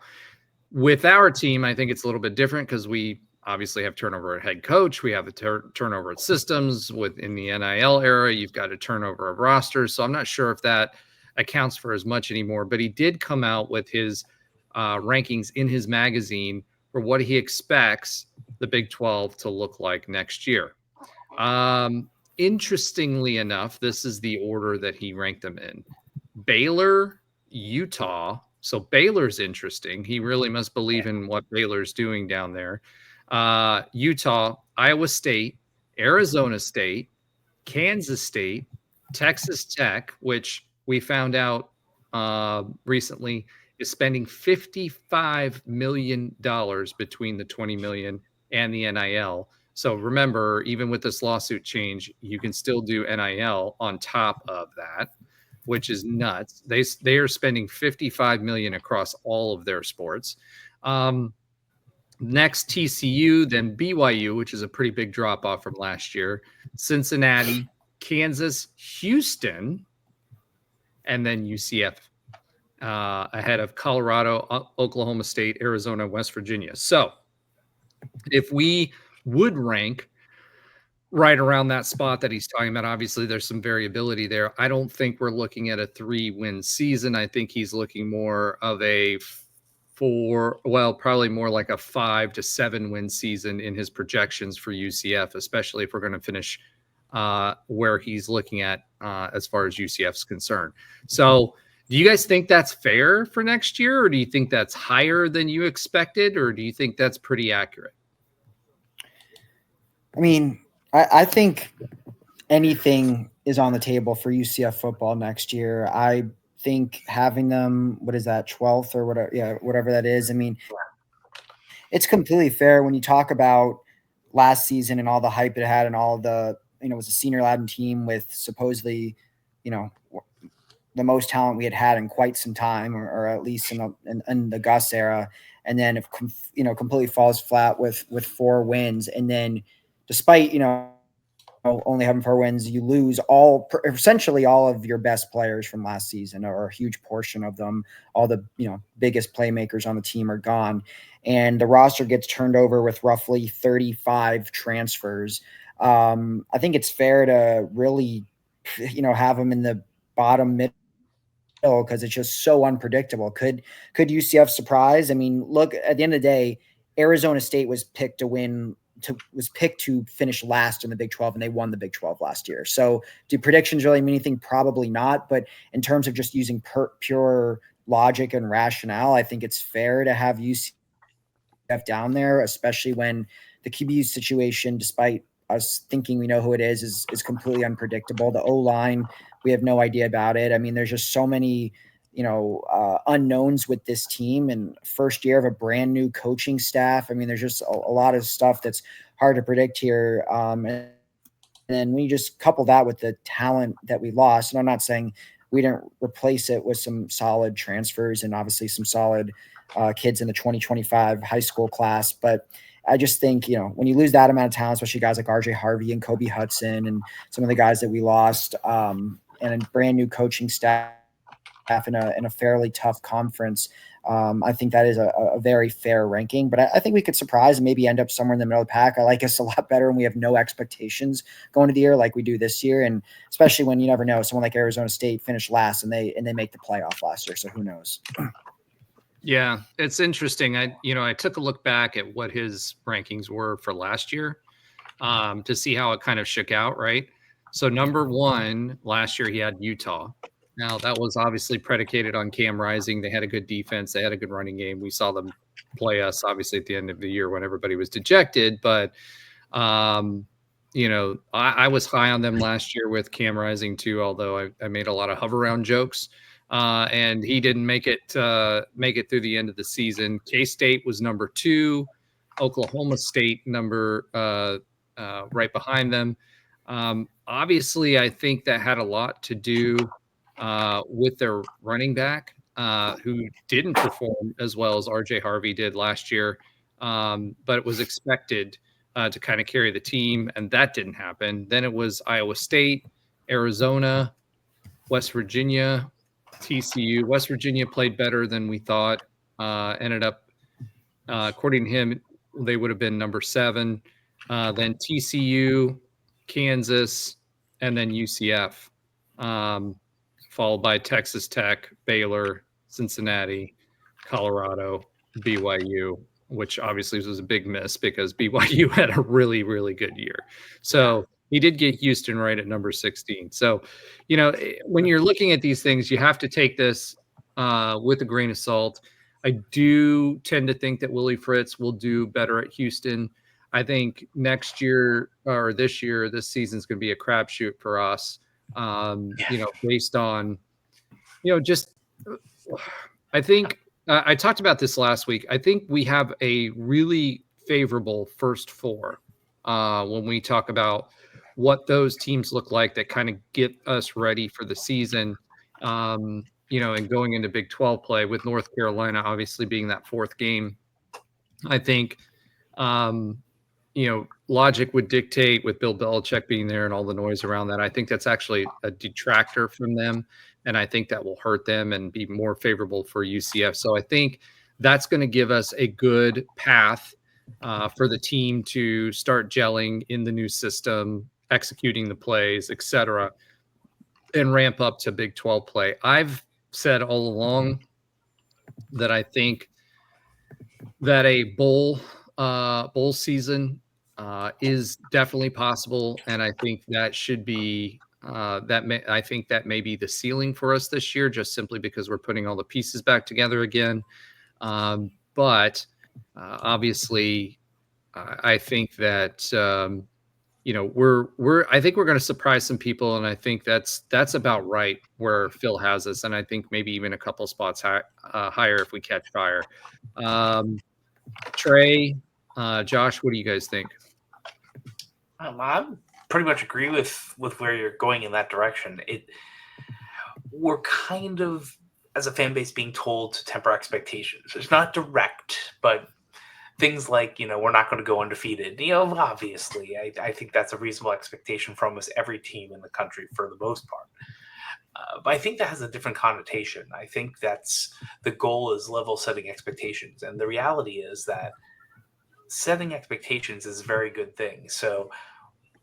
with our team, I think it's a little bit different because we obviously have turnover at head coach. We have a turnover at systems within the NIL era. You've got a turnover of rosters. So I'm not sure if that accounts for as much anymore, but he did come out with his rankings in his magazine for what he expects the Big 12 to look like next year. Interestingly enough, this is the order that he ranked them in: Baylor, Utah. So Baylor's interesting. He really must believe in what Baylor's doing down there. Utah, Iowa State, Arizona State, Kansas State, Texas Tech, which we found out recently is spending $55 million between the $20 million and the NIL. So remember, even with this lawsuit change, you can still do NIL on top of that, which is nuts. They are spending $55 million across all of their sports. Next, TCU, then BYU, which is a pretty big drop off from last year, Cincinnati, Kansas, Houston, and then UCF ahead of Colorado, Oklahoma State, Arizona, West Virginia. So if we would rank right around that spot that he's talking about, obviously there's some variability there. I don't think we're looking at a 3-win season. I think he's looking more of probably more like a 5 to 7 win season in his projections for UCF, especially if we're going to finish where he's looking at as far as UCF's concerned. So do you guys think that's fair for next year, or do you think that's higher than you expected, or do you think that's pretty accurate? I mean, I think anything is on the table for UCF football next year. I think having them, what is that, 12th or whatever, whatever that is. I mean, it's completely fair when you talk about last season and all the hype it had and all the, it was a senior Latin team with supposedly, the most talent we had in quite some time, or at least in the Gus era. And then if, completely falls flat with 4 wins. And then despite, only having 4 wins, you lose essentially all of your best players from last season, or a huge portion of them. All the, biggest playmakers on the team are gone, and the roster gets turned over with roughly 35 transfers. I think it's fair to really, have them in the bottom middle, because it's just so unpredictable. Could UCF surprise? I mean, look, at the end of the day, Arizona State was picked to finish last in the Big 12, and they won the Big 12 last year. So do predictions really mean anything? Probably not. But in terms of just using pure logic and rationale, I think it's fair to have UCF down there, especially when the QB situation, despite us thinking we know who it is completely unpredictable. The O-line, we have no idea about it. I mean, there's just so many unknowns with this team and first year of a brand new coaching staff. I mean, there's just a lot of stuff that's hard to predict here. And then when you just couple that with the talent that we lost, and I'm not saying we didn't replace it with some solid transfers and obviously some solid kids in the 2025 high school class. But I just think, when you lose that amount of talent, especially guys like RJ Harvey and Kobe Hudson and some of the guys that we lost, and a brand new coaching staff in a fairly tough conference, I think that is a very fair ranking. But I think we could surprise and maybe end up somewhere in the middle of the pack. I like us a lot better when we have no expectations going to the year like we do this year, and especially when you never know. Someone like Arizona State finished last and they make the playoff last year, so who knows? Yeah, it's interesting. I took a look back at what his rankings were for last year to see how it kind of shook out, right? So number one last year he had Utah. Now that was obviously predicated on Cam Rising. They had a good defense. They had a good running game. We saw them play us obviously at the end of the year when everybody was dejected. But I was high on them last year with Cam Rising too. Although I made a lot of hover round jokes. And he didn't make it through the end of the season. K-State was number 2, Oklahoma State number right behind them. Obviously, I think that had a lot to do with their running back, who didn't perform as well as RJ Harvey did last year, but it was expected to kind of carry the team, and that didn't happen. Then it was Iowa State, Arizona, West Virginia, TCU. West Virginia played better than we thought. Ended up, according to him, they would have been number 7. Then TCU, Kansas, and then UCF, followed by Texas Tech, Baylor, Cincinnati, Colorado, BYU, which obviously was a big miss because BYU had a really, really good year. So he did get Houston right at number 16. So, when you're looking at these things, you have to take this with a grain of salt. I do tend to think that Willie Fritz will do better at Houston. I think next year or this season is going to be a crapshoot for us. Based on, I think I talked about this last week. I think we have a really favorable first 4 when we talk about what those teams look like that kind of get us ready for the season, and going into Big 12 play with North Carolina, obviously being that 4th game. I think, logic would dictate with Bill Belichick being there and all the noise around that. I think that's actually a detractor from them. And I think that will hurt them and be more favorable for UCF. So I think that's going to give us a good path for the team to start gelling in the new system, executing the plays, etc., and ramp up to Big 12 play. I've said all along that I think that a bowl season is definitely possible, and I think that should be I think that may be the ceiling for us this year, just simply because we're putting all the pieces back together again. But obviously, I think that I think we're going to surprise some people, and I think that's about right where Phil has us, and I think maybe even a couple spots higher if we catch fire. Trey, Josh, what do you guys think? I pretty much agree with where you're going in that direction. We're kind of, as a fan base, being told to temper expectations. It's not direct, but things like, we're not going to go undefeated. Obviously, I think that's a reasonable expectation from almost every team in the country for the most part. But I think that has a different connotation. I think that's the goal is level setting expectations. And the reality is that setting expectations is a very good thing. So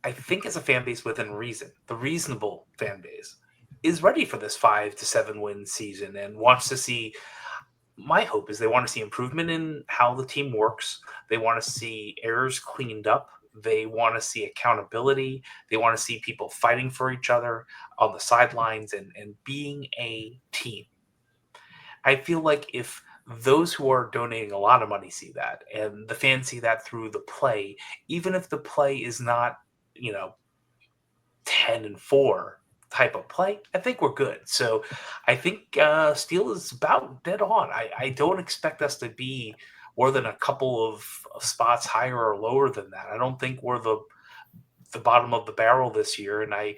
I think as a fan base within reason, the reasonable fan base is ready for this 5 to 7 win season and wants to see, my hope is they want to see improvement in how the team works. They want to see errors cleaned up. They want to see accountability. They want to see people fighting for each other on the sidelines and being a team. I feel like if those who are donating a lot of money see that, and the fans see that through the play, even if the play is not, 10-4, type of play, I think we're good. So I think Steele is about dead on. I don't expect us to be more than a couple of spots higher or lower than that. I don't think we're the bottom of the barrel this year, and I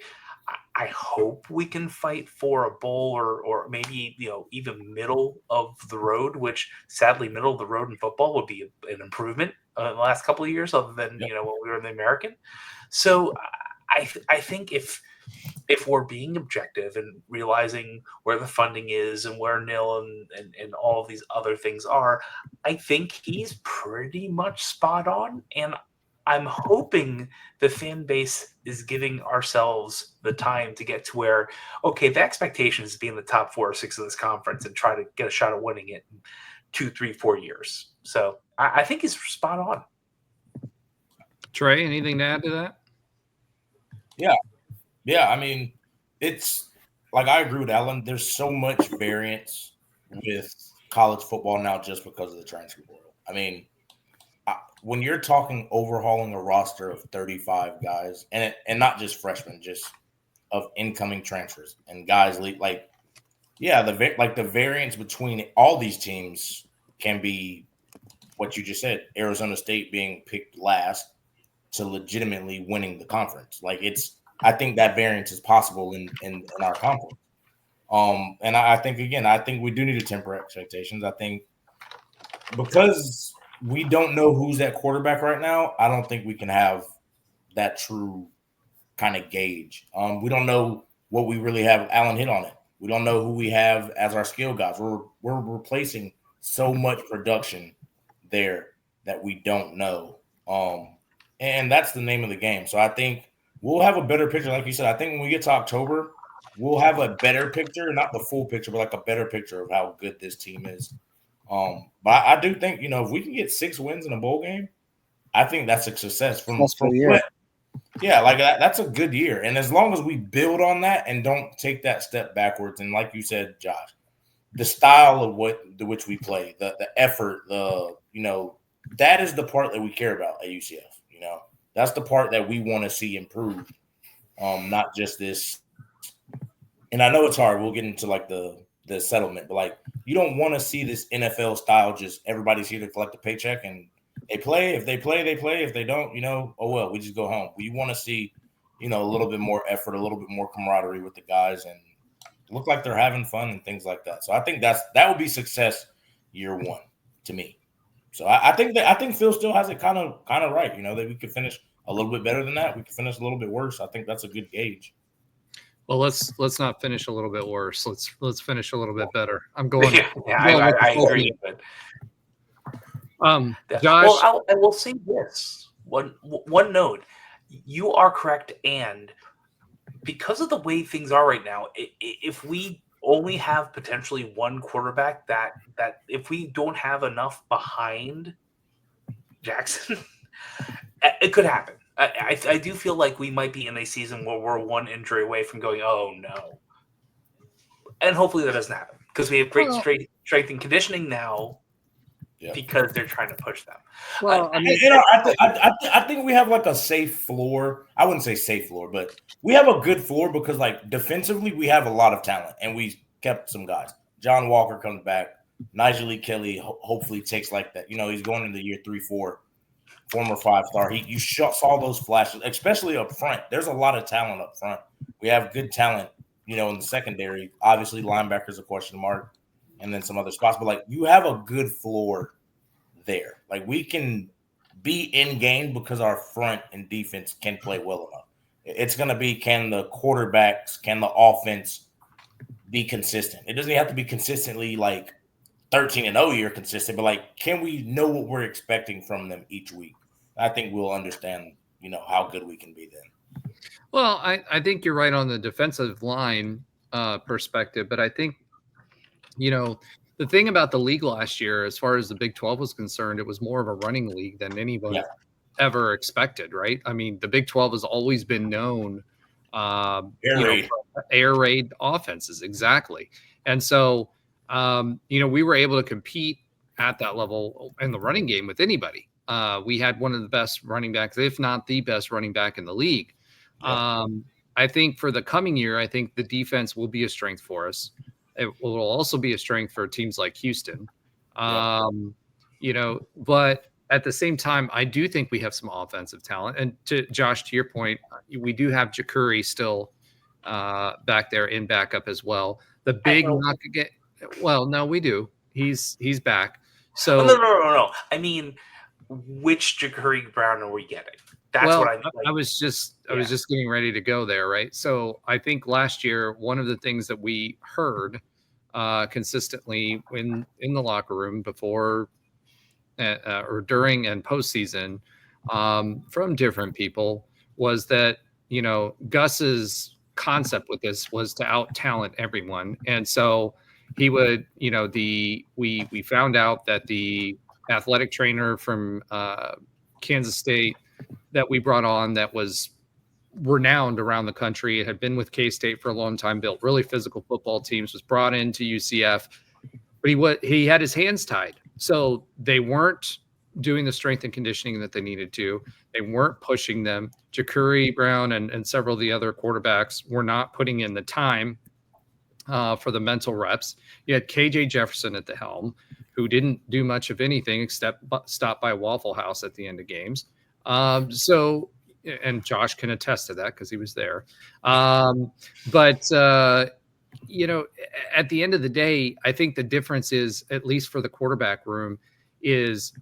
hope we can fight for a bowl or maybe even middle of the road. Which sadly, middle of the road in football would be an improvement in the last couple of years, other than when we were in the American. So I think if we're being objective and realizing where the funding is and where NIL and all of these other things are, I think he's pretty much spot on. And I'm hoping the fan base is giving ourselves the time to get to where, okay, the expectation is to be in the top 4 or 6 of this conference and try to get a shot at winning it in 2, 3, 4 years. So I think he's spot on. Trey, anything to add to that? Yeah. I mean, it's like I agree with Alan. There's so much variance with college football now just because of the transfer portal. I mean, when you're talking overhauling a roster of 35 guys, and not just freshmen, just of incoming transfers and guys the variance between all these teams can be what you just said. Arizona State being picked last to legitimately winning the conference. I think that variance is possible in our conference. And I think we do need to temper expectations. I think because we don't know who's at quarterback right now, I don't think we can have that true kind of gauge. We don't know what we really have. Alan hit on it. We don't know who we have as our skill guys. We're replacing so much production there that we don't know. And that's the name of the game. So I think we'll have a better picture. Like you said, I think when we get to October, we'll have a better picture, not the full picture, but a better picture of how good this team is. But I do think, if we can get 6 wins in a bowl game, I think that's a success from year. That's a good year. And as long as we build on that and don't take that step backwards, and like you said, Josh, the style of which we play, the effort, that is the part that we care about at UCF. That's the part that we want to see improved. Not just this. And I know it's hard. We'll get into the settlement, but you don't want to see this NFL style. Just everybody's here to collect a paycheck and they play. If they play, they play. If they don't, oh well, we just go home. We want to see, a little bit more effort, a little bit more camaraderie with the guys, and look like they're having fun and things like that. So I think that would be success year 1 to me. So I think Phil still has it kind of right. That we could finish a little bit better than that. We could finish a little bit worse. I think that's a good gauge. Well, let's not finish a little bit worse. Let's finish a little bit better. I'm going. I agree. But Josh, I will say this one note. You are correct, and because of the way things are right now, if we only have potentially one quarterback, that if we don't have enough behind Jackson, it could happen. I do feel like we might be in a season where we're one injury away from going, oh no. And hopefully that doesn't happen because we have great strength and conditioning now because they're trying to push them. Well, I think we have a safe floor. I wouldn't say safe floor, but we have a good floor because defensively we have a lot of talent and we kept some guys. John Walker comes back. Nigel Lee Kelly hopefully takes that. He's going into year 3-4. Former 5-star. You saw those flashes, especially up front. There's a lot of talent up front. We have good talent, in the secondary. Obviously, linebacker's a question mark, and then some other spots. But you have a good floor there. We can be in game because our front and defense can play well enough. It's going to be, can the quarterbacks, can the offense be consistent? It doesn't have to be consistently 13-0 year consistent, but can we know what we're expecting from them each week? I think we'll understand, how good we can be then. Well, I think you're right on the defensive line perspective, but I think, the thing about the league last year, as far as the Big 12 was concerned, it was more of a running league than anyone ever expected, right? I mean, the Big 12 has always been known air raid offenses, exactly. And so, we were able to compete at that level in the running game with anybody. We had one of the best running backs, if not the best running back in the league. I I think for the coming year, I think the defense will be a strength for us. It will also be a strength for teams like Houston. But at the same time, I do think we have some offensive talent. And to Josh, to your point, we do have Jakuri still back there in backup as well. The big knock again. Well, no, we do. He's back. So no. I mean, which Jakuri Brown are we getting? That's what I mean. I was just getting ready to go there, right? So I think last year, one of the things that we heard consistently in the locker room before or during and postseason from different people was that, Gus's concept with this was to out talent everyone. And so he would, we found out that the athletic trainer from Kansas State that we brought on that was renowned around the country, had been with K-State for a long time, built really physical football teams, was brought into UCF, but he had his hands tied. So they weren't doing the strength and conditioning that they needed to. They weren't pushing them. Jakuri Brown and several of the other quarterbacks were not putting in the time for the mental reps. You had KJ Jefferson at the helm, who didn't do much of anything except stop by Waffle House at the end of games. And Josh can attest to that because he was there. At the end of the day, I think the difference is, at least for the quarterback room, is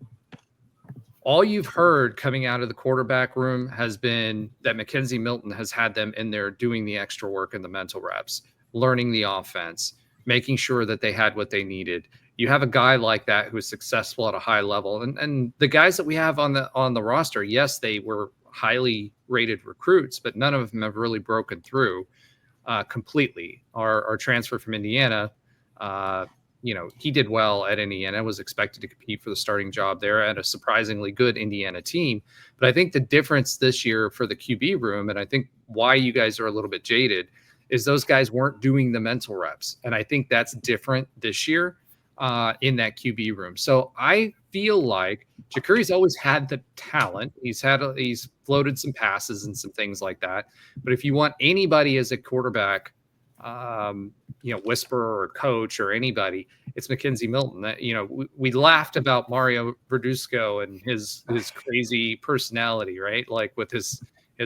all you've heard coming out of the quarterback room has been that Mackenzie Milton has had them in there doing the extra work and the mental reps, learning the offense, making sure that they had what they needed. You have a guy like that who is successful at a high level. And the guys that we have on the roster, yes, they were highly rated recruits, but none of them have really broken through completely. Our transfer from Indiana, he did well at Indiana, was expected to compete for the starting job there at a surprisingly good Indiana team. But I think the difference this year for the QB room, and I think why you guys are a little bit jaded, is those guys weren't doing the mental reps. And I think that's different this year in that QB room. So I feel like Jakuri's always had the talent. He's floated some passes and some things like that. But if you want anybody as a quarterback, whisperer or coach or anybody, it's Mackenzie Milton. That, we laughed about Mario Verduzco and his crazy personality, right? Like with his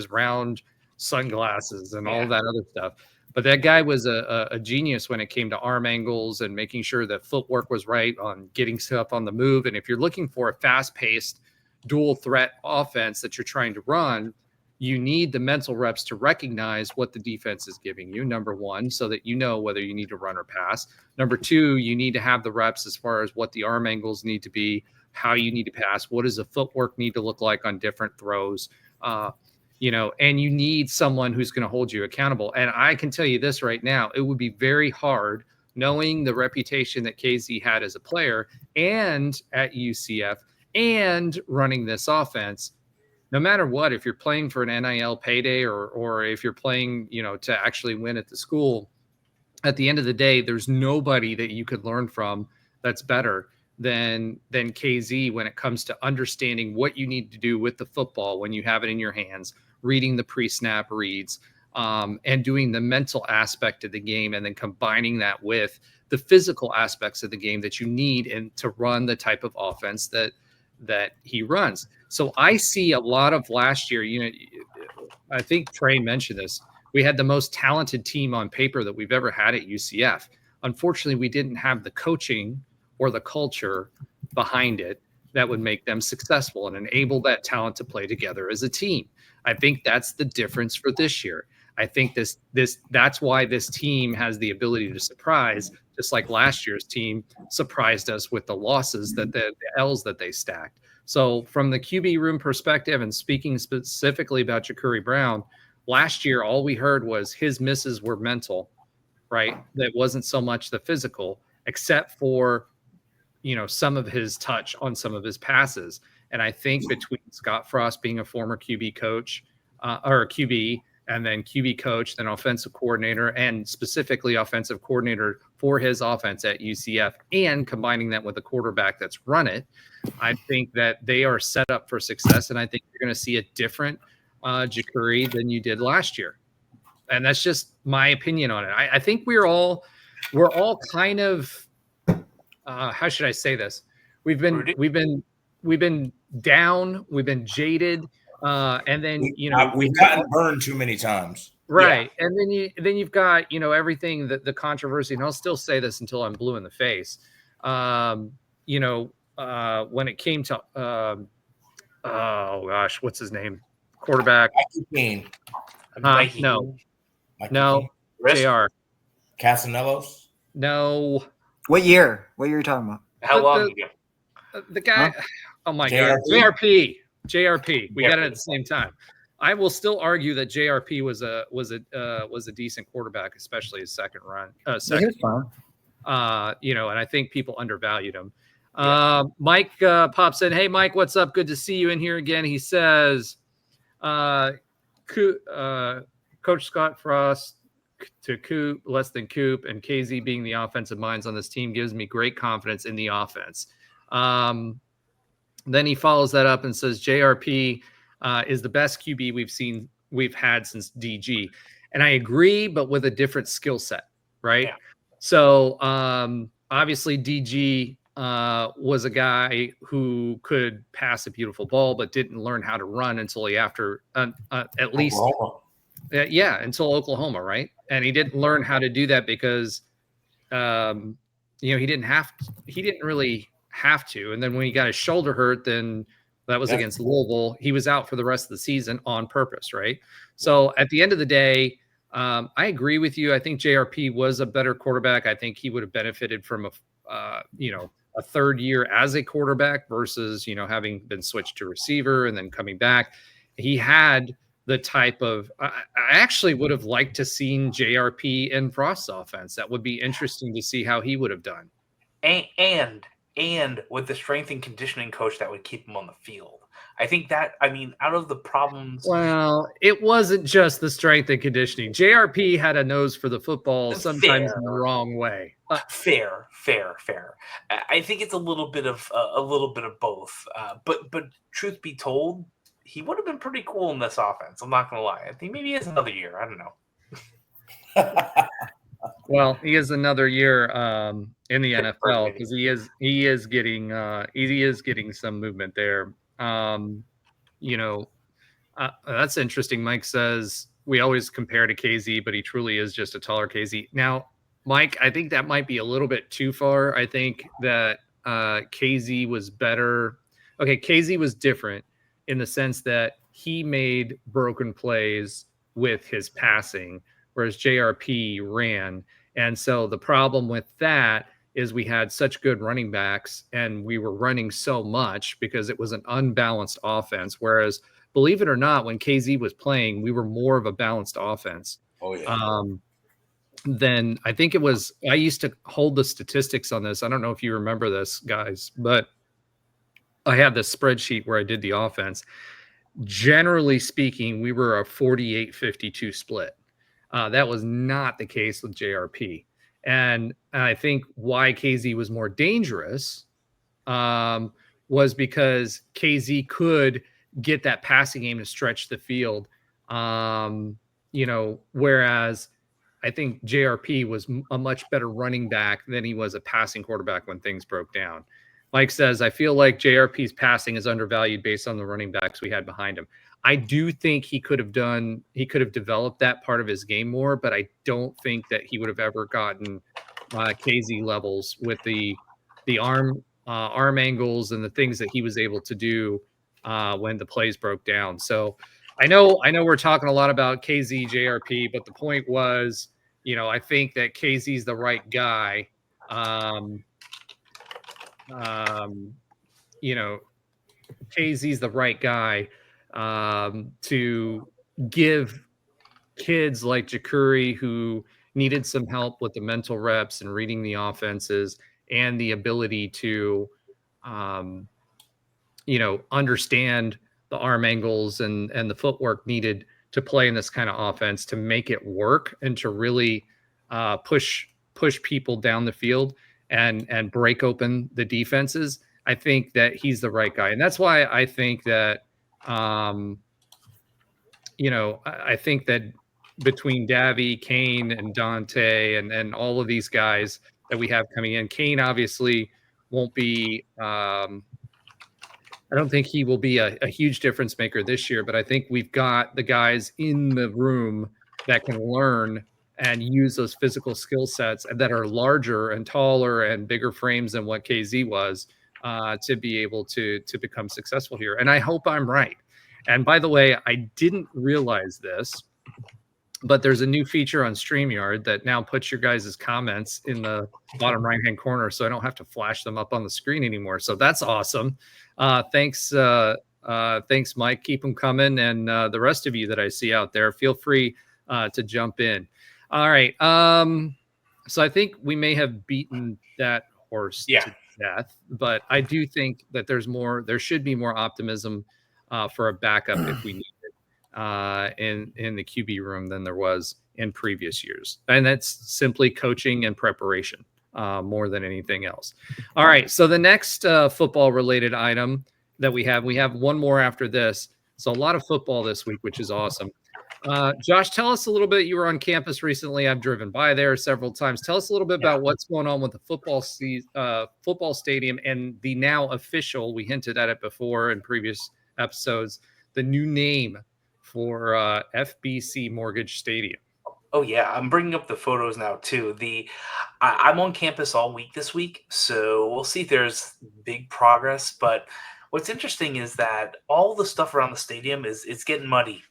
round sunglasses and all that other stuff. But that guy was a genius when it came to arm angles and making sure that footwork was right on getting stuff on the move. And if you're looking for a fast-paced, dual threat offense that you're trying to run, you need the mental reps to recognize what the defense is giving you, number one, so that you know whether you need to run or pass. Number two, you need to have the reps as far as what the arm angles need to be, how you need to pass, what does the footwork need to look like on different throws, and you need someone who's going to hold you accountable. And I can tell you this right now, it would be very hard, knowing the reputation that KZ had as a player and at UCF and running this offense. No matter what, if you're playing for an NIL payday or if you're playing, to actually win at the school, at the end of the day, there's nobody that you could learn from that's better than KZ when it comes to understanding what you need to do with the football when you have it in your hands, reading the pre-snap reads, and doing the mental aspect of the game, and then combining that with the physical aspects of the game that you need and to run the type of offense that he runs. So I see a lot of last year, I think Tre mentioned this. We had the most talented team on paper that we've ever had at UCF. Unfortunately, we didn't have the coaching or the culture behind it that would make them successful and enable that talent to play together as a team. I think that's the difference for this year. I think that's why this team has the ability to surprise, just like last year's team surprised us with the losses, the L's that they stacked. So from the QB room perspective, and speaking specifically about Jakuri Brown, last year all we heard was his misses were mental, right? That wasn't so much the physical, except for some of his touch on some of his passes. And I think between Scottfrost being a former QB coach or a QB, and then QB coach, then offensive coordinator, and specifically offensive coordinator for his offense at UCF, and combining that with a quarterback that's run it, I think that they are set up for success. And I think you're going to see a different Jakuri than you did last year. and that's just my opinion on it. I think we're all kind of how should I say this? We've been down, we've been jaded, and then we've gotten burned too many times. Right. Yeah. And then you've got, everything that the controversy, and I'll still say this until I'm blue in the face. When it came to, oh gosh, what's his name? Quarterback. No, JR. Casanellos. No. What year are you talking about? How long ago? The guy, oh my God, JRP. We got it at the same time. I will still argue that JRP was a decent quarterback, especially his second run. And I think people undervalued him. Mike pops in. Hey, Mike, what's up? Good to see you in here again. He says, Coach Scottfrost to Coop, less than Coop, and KZ being the offensive minds on this team gives me great confidence in the offense. Then he follows that up and says JRP is the best QB we've had since DG. And I agree, but with a different skill set, right? Yeah. So obviously DG was a guy who could pass a beautiful ball, but didn't learn how to run until at least until Oklahoma, right? And he didn't learn how to do that because he didn't really have to. And then when he got his shoulder hurt, then that was against Louisville. He was out for the rest of the season on purpose, right? So at the end of the day, I agree with you. I think JRP was a better quarterback. I think he would have benefited from a third year as a quarterback versus, having been switched to receiver and then coming back. He had the type of, I actually would have liked to seen JRP in Frost's offense. That would be interesting to see how he would have done. And with the strength and conditioning coach that would keep him on the field. I think out of the problems. Well, it wasn't just the strength and conditioning. JRP had a nose for the football, sometimes in the wrong way. Fair. I think it's a little bit of both. But truth be told, he would have been pretty cool in this offense. I'm not going to lie. I think maybe he has another year. I don't know. Well, he is another year in the NFL because he is getting some movement there. That's interesting. Mike says we always compare to KZ, but he truly is just a taller KZ. Now, Mike, I think that might be a little bit too far. I think that KZ was better. Okay, KZ was different in the sense that he made broken plays with his passing, whereas JRP ran. And so the problem with that is we had such good running backs and we were running so much because it was an unbalanced offense. Whereas, believe it or not, when KZ was playing, we were more of a balanced offense. Oh, yeah. Then I think it was, I used to hold the statistics on this. I don't know if you remember this, guys, but I had this spreadsheet where I did the offense. Generally speaking, we were a 48-52 split. That was not the case with JRP. And I think why KZ was more dangerous was because KZ could get that passing game to stretch the field. Whereas I think JRP was a much better running back than he was a passing quarterback when things broke down. Mike says, I feel like JRP's passing is undervalued based on the running backs we had behind him. I do think he could have developed that part of his game more, but I don't think that he would have ever gotten KZ levels with the arm angles and the things that he was able to do when the plays broke down. So I know we're talking a lot about KZ, JRP, but the point was, I think that KZ's the right guy. KZ's the right guy to give kids like Jakuri who needed some help with the mental reps and reading the offenses and the ability to, understand the arm angles and the footwork needed to play in this kind of offense to make it work and to really push people down the field and break open the defenses. I think that he's the right guy. And that's why I think that, I think that between Davy, Kane, and Dante, and all of these guys that we have coming in. Kane obviously won't be. I don't think he will be a huge difference maker this year, but I think we've got the guys in the room that can learn and use those physical skill sets that are larger and taller and bigger frames than what KZ was to be able to become successful here. And I hope I'm right. And by the way, I didn't realize this, but there's a new feature on StreamYard that now puts your guys' comments in the bottom right-hand corner, so I don't have to flash them up on the screen anymore. So that's awesome. Thanks, Mike. Keep them coming. And the rest of you that I see out there, feel free to jump in. All right. So I think we may have beaten that horse to death, but I do think that there should be more optimism for a backup if we need it in the QB room than there was in previous years. And that's simply coaching and preparation more than anything else. All right. So the next football related item that we have one more after this. So a lot of football this week, which is awesome. Josh, tell us a little bit. You were on campus recently. I've driven by there several times. Tell us a little bit about what's going on with the football stadium and the now official, we hinted at it before in previous episodes, the new name for FBC Mortgage Stadium. Oh yeah, I'm bringing up the photos now too. I'm on campus all week this week, so we'll see if there's big progress. But what's interesting is that all the stuff around the stadium it's getting muddy.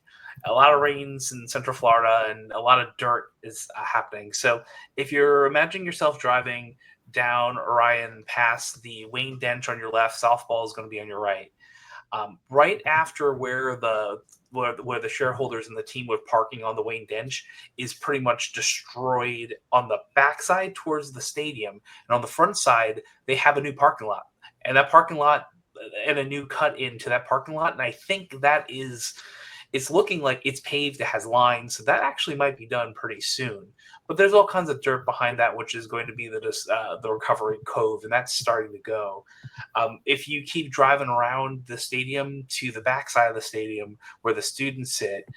A lot of rains in Central Florida and a lot of dirt is happening. So if you're imagining yourself driving down Orion past the Wayne Dench on your left, softball is going to be on your right. Right after where the shareholders and the team were parking on the Wayne Dench is pretty much destroyed on the backside towards the stadium. And on the front side, they have a new parking lot. And that parking lot and a new cut into that parking lot. And I think it's looking like it's paved, it has lines. So that actually might be done pretty soon. But there's all kinds of dirt behind that, which is going to be the recovery cove, and that's starting to go. If you keep driving around the stadium to the backside of the stadium where the students sit,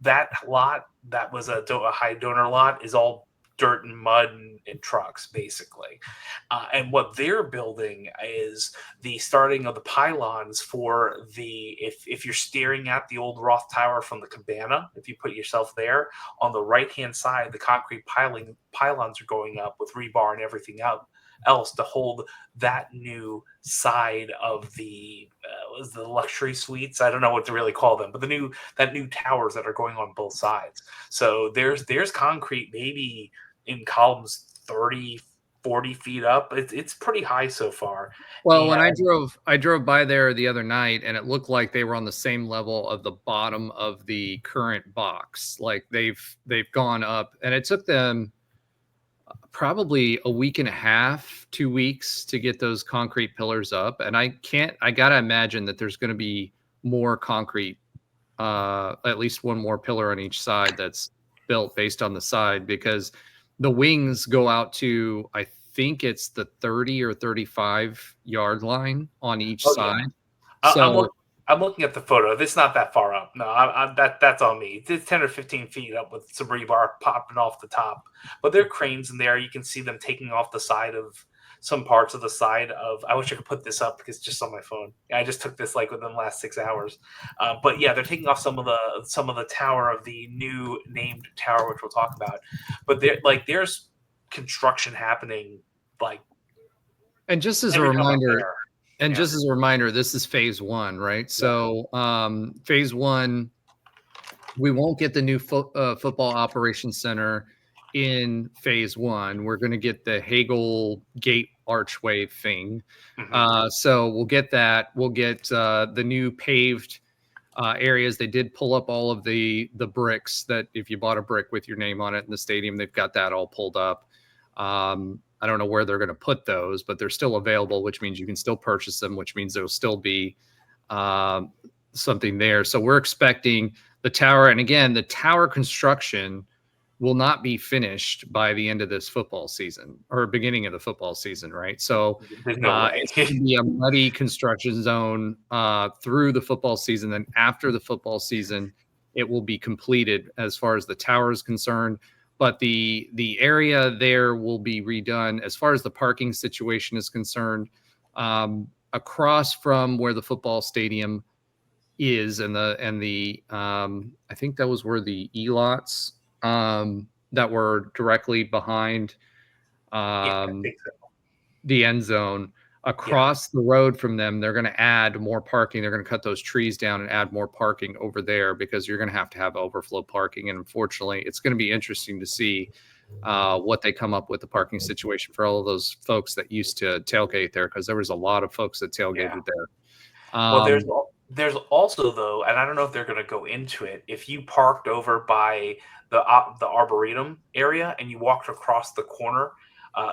that lot that was a high donor lot is all dirt and mud and trucks, basically. And what they're building is the starting of the pylons for if you're staring at the old Roth Tower from the Cabana, if you put yourself there, on the right-hand side, the concrete pylons are going up with rebar and everything else to hold that new side of the luxury suites. I don't know what to really call them, but that new towers that are going on both sides. So there's concrete maybe in columns 30, 40 feet up. It's pretty high so far. Well, when I drove by there the other night, and it looked like they were on the same level of the bottom of the current box. Like they've gone up, and it took them probably a week and a half, 2 weeks to get those concrete pillars up. And I gotta imagine that there's going to be more concrete, at least one more pillar on each side that's built based on the side, because the wings go out to, I think it's the 30 or 35 yard line on each side. Yeah. So I'm looking at the photo. It's not that far up. No, that's on me. It's 10 or 15 feet up with some rebar popping off the top. But there are cranes in there. You can see them taking off the side of some parts of the side of. I wish I could put this up because it's just on my phone. I just took this like within the last 6 hours. But yeah, they're taking off some of the tower of the new named tower, which we'll talk about. But there's construction happening like. And just as a reminder. And just as a reminder, this is phase one, right? So phase one, we won't get the new football operations center in phase one. We're going to get the Hagel gate archway thing. Mm-hmm. So we'll get that. We'll get the new paved areas. They did pull up all of the bricks that if you bought a brick with your name on it in the stadium, they've got that all pulled up. I don't know where they're going to put those, but they're still available, which means you can still purchase them, which means there'll still be something there. So we're expecting the tower. And again, the tower construction will not be finished by the end of this football season or beginning of the football season, right? So it's going to be a muddy construction zone through the football season. Then after the football season, it will be completed as far as the tower is concerned. But the area there will be redone as far as the parking situation is concerned. Across from where the football stadium is, and the I think that was where the E-lots that were directly behind I think so. the end zone. Across the road from them, they're going to add more parking. They're going to cut those trees down and add more parking over there, because you're going to have overflow parking. And unfortunately, it's going to be interesting to see what they come up with the parking situation for all of those folks that used to tailgate there, because there was a lot of folks that tailgated there. Well, there's also, though, and I don't know if they're going to go into it, if you parked over by the Arboretum area and you walked across the corner,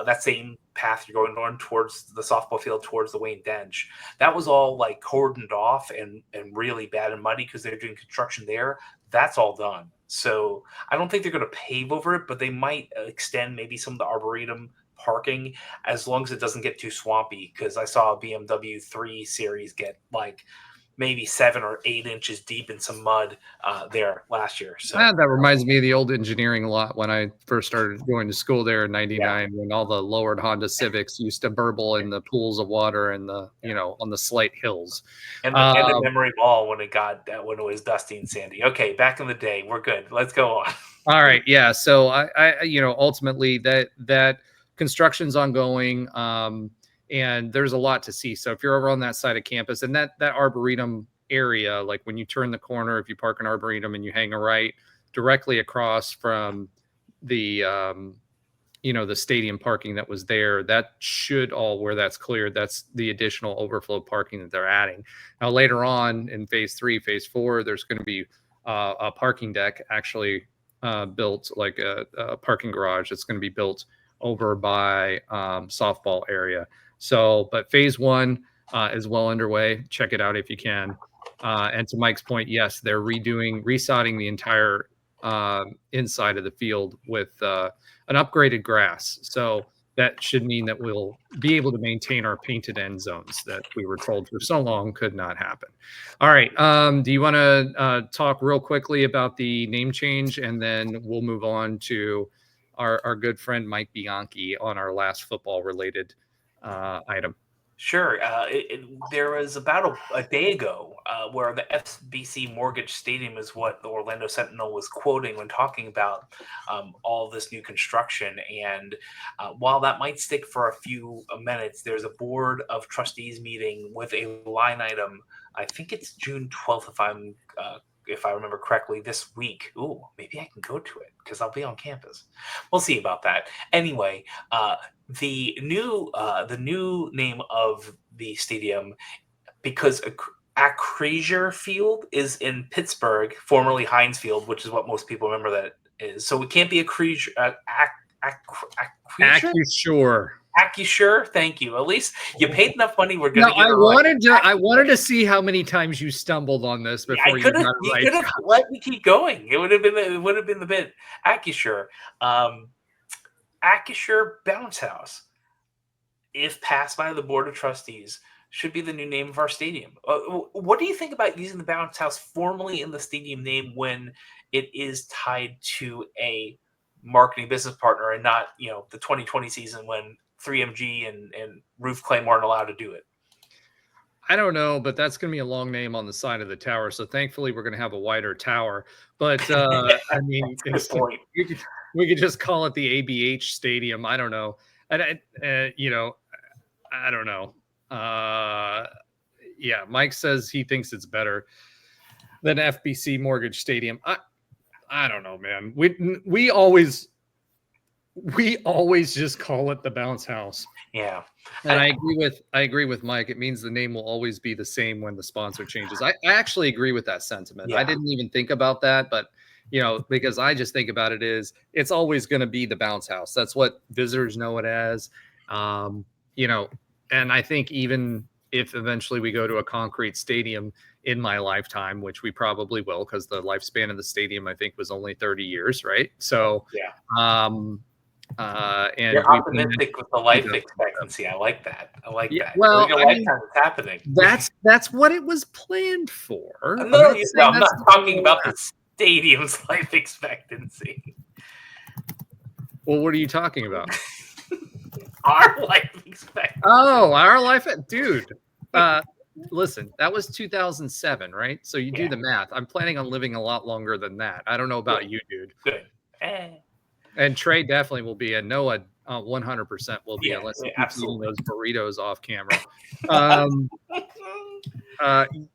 that same path you're going on towards the softball field, towards the Wayne Dench, that was all like cordoned off and really bad and muddy because they're doing construction there. That's all done. So I don't think they're going to pave over it, but they might extend maybe some of the Arboretum parking, as long as it doesn't get too swampy, because I saw a BMW 3 Series get like maybe 7 or 8 inches deep in some mud there last year. So that reminds me of the old engineering lot when I first started going to school there in '99, when all the lowered Honda Civics used to burble in the pools of water and the on the slight hills. And the memory ball when it was dusty and sandy. Okay, back in the day, we're good. Let's go on. All right, yeah. So I ultimately that construction's ongoing. And there's a lot to see. So if you're over on that side of campus, and that Arboretum area, like when you turn the corner, if you park an Arboretum and you hang a right, directly across from the the stadium parking that was there, that should all, where that's cleared, that's the additional overflow parking that they're adding. Now later on in phase 3, phase 4, there's going to be a parking deck actually built, like a parking garage that's going to be built over by softball area. So, but phase 1 is well underway. Check it out if you can. And to Mike's point, yes, they're resodding the entire inside of the field with an upgraded grass. So that should mean that we'll be able to maintain our painted end zones that we were told for so long could not happen. All right. Do you want to talk real quickly about the name change, and then we'll move on to our good friend Mike Bianchi on our last football related item? Sure. There was about a day ago where the FBC Mortgage Stadium is what the Orlando Sentinel was quoting when talking about all this new construction. And while that might stick for a few minutes, there's a board of trustees meeting with a line item. I think it's June 12th, if I remember correctly, this week. Ooh, maybe I can go to it because I'll be on campus. We'll see about that. Anyway, the new name of the stadium, because Acrisure Field is in Pittsburgh, formerly Heinz Field, which is what most people remember that is. So it can't be Acrisure. Acrisure. Acrisure, thank you. At least you paid enough money. We're going to get I wanted to see how many times you stumbled on this before you got it right. You could have let me keep going. It would have been the bit. Acrisure, Acrisure Bounce House, if passed by the board of trustees, should be the new name of our stadium. What do you think about using the Bounce House formally in the stadium name when it is tied to a marketing business partner and not, the 2020 season when 3MG and Roof Claim weren't allowed to do it? I don't know, but that's going to be a long name on the side of the tower. So thankfully, we're going to have a wider tower. But I mean, we could just call it the ABH Stadium. I don't know. I don't know. Yeah, Mike says he thinks it's better than FBC Mortgage Stadium. I don't know, man. We always just call it the Bounce House. Yeah. And I agree with Mike. It means the name will always be the same when the sponsor changes. I actually agree with that sentiment. Yeah. I didn't even think about that, but because I just think about it is it's always going to be the Bounce House. That's what visitors know it as. And I think even if eventually we go to a concrete stadium in my lifetime, which we probably will, because the lifespan of the stadium, I think, was only 30 years, right? So, yeah. And you're optimistic with the life expectancy. I like that. That. Well, lifetime is happening. That's what it was planned for. No, I'm not talking about the stadium's life expectancy. Well, what are you talking about? Our life expectancy. Oh, our life, dude. Listen, that was 2007, right? So you do the math. I'm planning on living a lot longer than that. I don't know about you, dude. Good. And Trey definitely will be, and Noah 100% will be, unless he keeps eating those burritos off camera.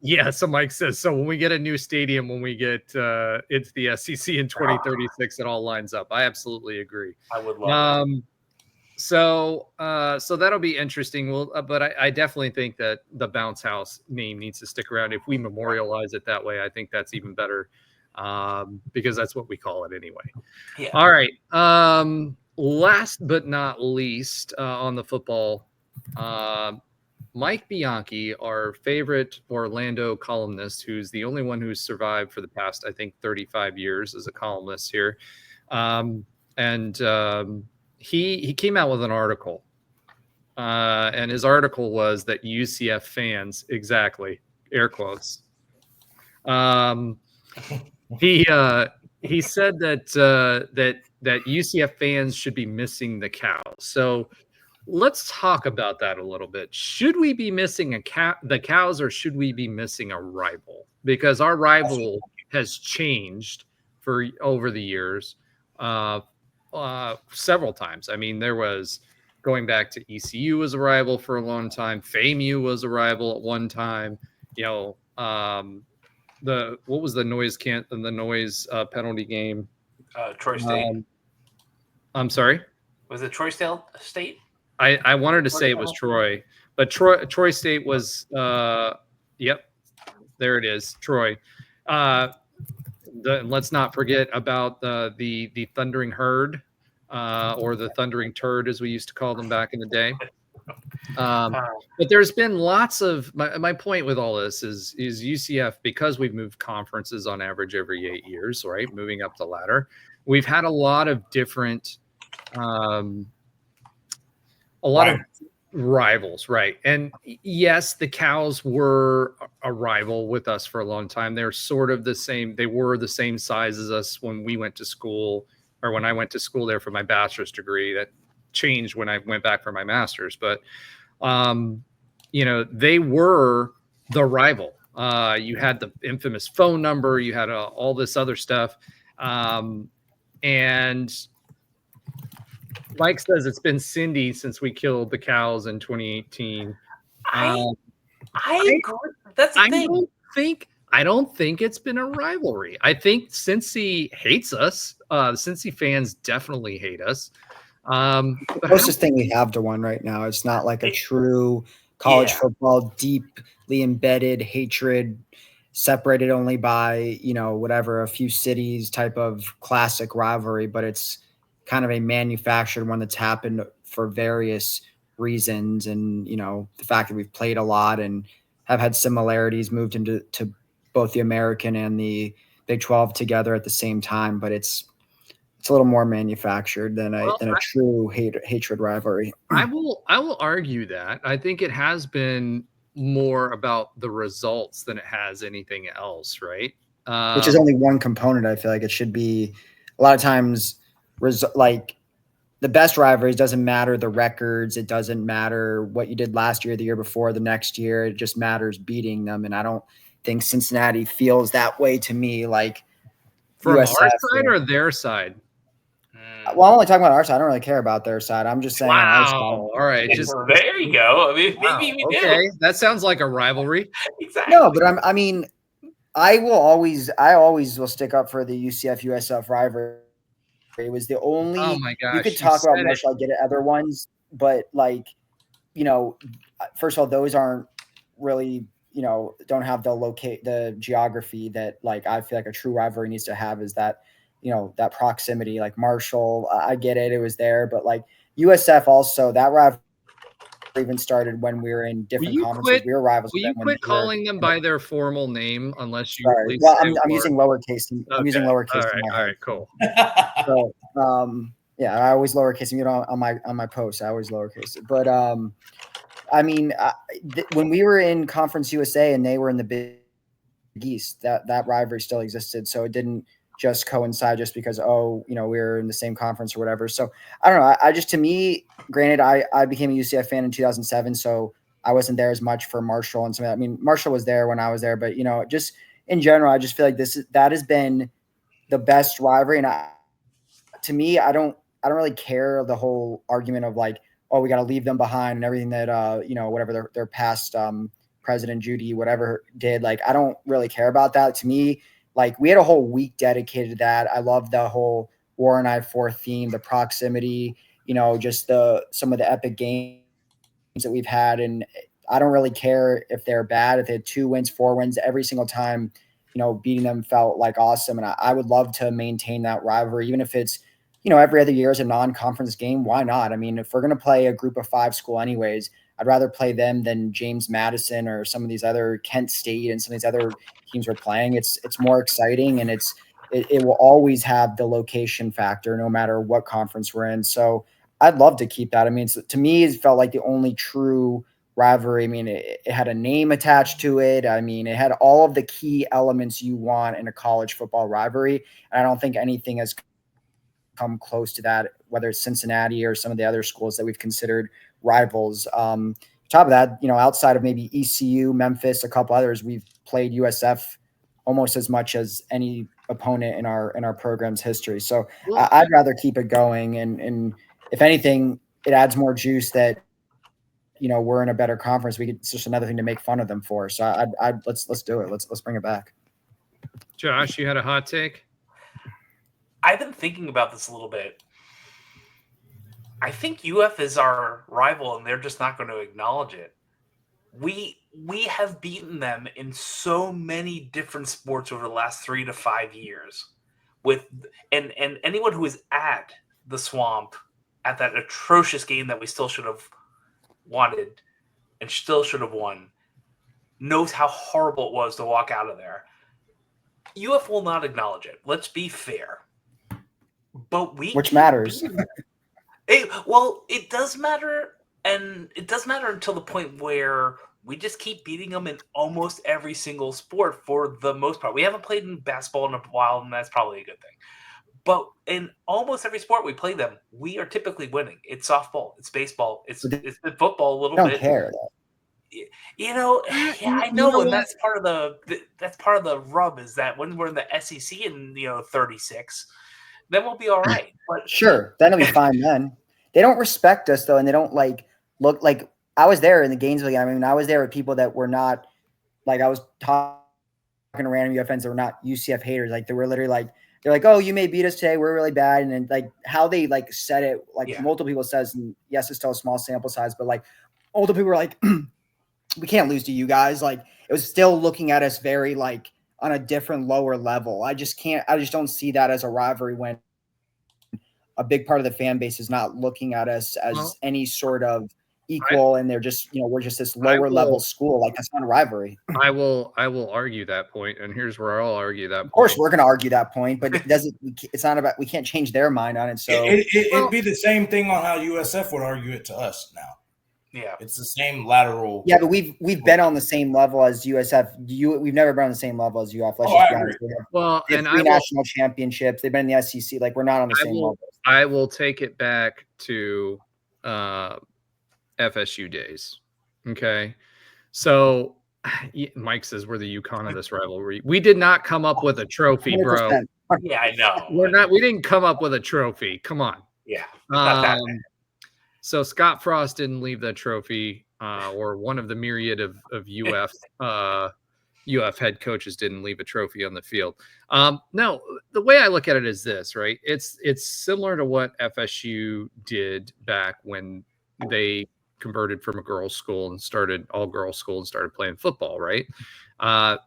Yeah, so Mike says, so when we get a new stadium, when we get into the SEC in 2036, it all lines up. I absolutely agree. I would love that. So that'll be interesting. But I definitely think that the Bounce House name needs to stick around. If we memorialize it that way, I think that's even better, because that's what we call it anyway. Yeah. All right. Last but not least, on the football, Mike Bianchi, our favorite Orlando columnist, who's the only one who's survived for the past, I think, 35 years as a columnist here, He came out with an article, and his article was that UCF fans, exactly, air quotes. He said that UCF fans should be missing the cows. So let's talk about that a little bit. Should we be missing the cows, or should we be missing a rival? Because our rival has changed over the years. Several times. I mean, there was, going back to ECU was a rival for a long time. FAMU was a rival at one time. What was the noise penalty game? Troy State. I'm sorry. Was it Troy State? I wanted to say it was Troy, but Troy State was. Yep, there it is, Troy. Let's not forget about the Thundering Herd, or the Thundering Turd, as we used to call them back in the day. But there's been lots of my point with all this is UCF, because we've moved conferences on average every 8 years, right? Moving up the ladder, we've had a lot of different, of rivals, right? And yes, the cows were a rival with us for a long time. They're sort of the same. They were the same size as us when we went to school, or when I went to school there for my bachelor's degree. That changed when I went back for my master's, but they were the rival. You had the infamous phone number, you had all this other stuff, and Mike says it's been Cindy since we killed the cows in 2018. I agree. That's the thing. I don't think it's been a rivalry. I think Cincy hates us. Cincy fans definitely hate us. The closest thing we have to one right now. It's not like a true college football, deeply embedded hatred, separated only by, a few cities type of classic rivalry, but it's kind of a manufactured one that's happened for various reasons. And, the fact that we've played a lot and have had similarities, moved into both the American and the Big 12 together at the same time, but it's a little more manufactured than a true hatred rivalry. I will argue that. I think it has been more about the results than it has anything else, right? Which is only one component. I feel like it should be a lot of times like the best rivalries doesn't matter the records. It doesn't matter what you did last year, the year before, the next year. It just matters beating them. And I don't think Cincinnati feels that way to me. Like from USF, our side or their side? Well, I'm only talking about our side. I don't really care about their side. I'm just saying. Wow. All right. There you go. I mean, maybe we do. Okay. That sounds like a rivalry. Exactly. No, but I always will stick up for the UCF USF rivalry. It was the only. Oh my gosh! You could talk about Marshall, get at other ones, but first of all, those aren't really, don't have the geography that I feel like a true rivalry needs to have. Is that that proximity? Like Marshall, I get it, it was there, but USF also, that rivalry even started when we were in different conferences. We were rivals. Will you quit calling them by their formal name unless you? Sorry. Well, I'm using lowercase. I'm using lowercase. All right, cool. So, I always lowercase them. On my posts, I always lowercase it. But when we were in Conference USA and they were in the Big East, that rivalry still existed. So it didn't just coincide just because, we're in the same conference or whatever. So I don't know. I just, to me, granted, I became a UCF fan in 2007, so I wasn't there as much for Marshall and some of that. I mean, Marshall was there when I was there, but just in general, I just feel like that has been the best rivalry. And to me, I don't really care the whole argument of like, oh, we got to leave them behind and everything that, whatever their past President Judy, whatever did. Like, I don't really care about that. To me, like, we had a whole week dedicated to that. I love the whole War on I-4 theme, the proximity, just some of the epic games that we've had. And I don't really care if they're bad, if they had 2 wins, 4 wins every single time, beating them felt like awesome. And I would love to maintain that rivalry, even if it's, every other year is a non-conference game. Why not? I mean, if we're going to play a group of 5 school anyways, I'd rather play them than James Madison or some of these other Kent State and some of these other teams we're playing. It's more exciting, and it will always have the location factor no matter what conference we're in. So I'd love to keep that. I mean, to me, it felt like the only true rivalry. I mean, it had a name attached to it. I mean, it had all of the key elements you want in a college football rivalry. And I don't think anything has come close to that, whether it's Cincinnati or some of the other schools that we've considered rivals. Top of that, outside of maybe ECU, Memphis, a couple others, we've played USF almost as much as any opponent in our program's history. So I'd rather keep it going. And if anything, it adds more juice that, we're in a better conference. It's just another thing to make fun of them for. So let's do it. Let's bring it back. Josh, you had a hot take? I've been thinking about this a little bit. I think UF is our rival, and they're just not going to acknowledge it. We have beaten them in so many different sports over the last 3 to 5 years. And anyone who is at the Swamp at that atrocious game that we still should have wanted and still should have won knows how horrible it was to walk out of there. UF will not acknowledge it. Let's be fair. But which matters. It does matter, and it does matter until the point where we just keep beating them in almost every single sport for the most part. We haven't played in basketball in a while, and that's probably a good thing. But in almost every sport we play them, we are typically winning. It's softball, it's baseball, it's football a little bit. I don't care. I know, and that's part of the rub is that when we're in the SEC in 36. Then we'll be all right. But sure, then it'll be fine. Then they don't respect us though, and they don't look like I was there in the Gainesville game. I mean, I was there with people that were not like I was talking to random UF fans that were not UCF haters. Like they were literally they're like, "Oh, you may beat us today. We're really bad." And then like how they said it, multiple people says, and yes, it's still a small sample size, but older people were like, "We can't lose to you guys." Like it was still looking at us very on a different lower level. I just don't see that as a rivalry when a big part of the fan base is not looking at us as any sort of equal, and they're just, we're just this lower level school. Like that's not a rivalry. I will argue that point, and here's where I'll argue that point. Of course, we're going to argue that point, but it's not about, we can't change their mind on it. So it'd be the same thing on how USF would argue it to us now. Yeah, it's the same lateral. Yeah, but we've been on the same level as USF. We've never been on the same level as UF. Let's just be honest. They have 3 national championships. They've been in the SEC. We're not on the same level. I will take it back to FSU days. Okay, so Mike says we're the UConn of this rivalry. We did not come up with a trophy, 100%. Bro. Yeah, I know. We didn't come up with a trophy. Come on. Yeah. Not that bad. So Scottfrost didn't leave that trophy, or one of the myriad of UF head coaches didn't leave a trophy on the field. No, the way I look at it is this, right? It's similar to what FSU did back when they converted from a girls' school and started all-girls school and started playing football, right?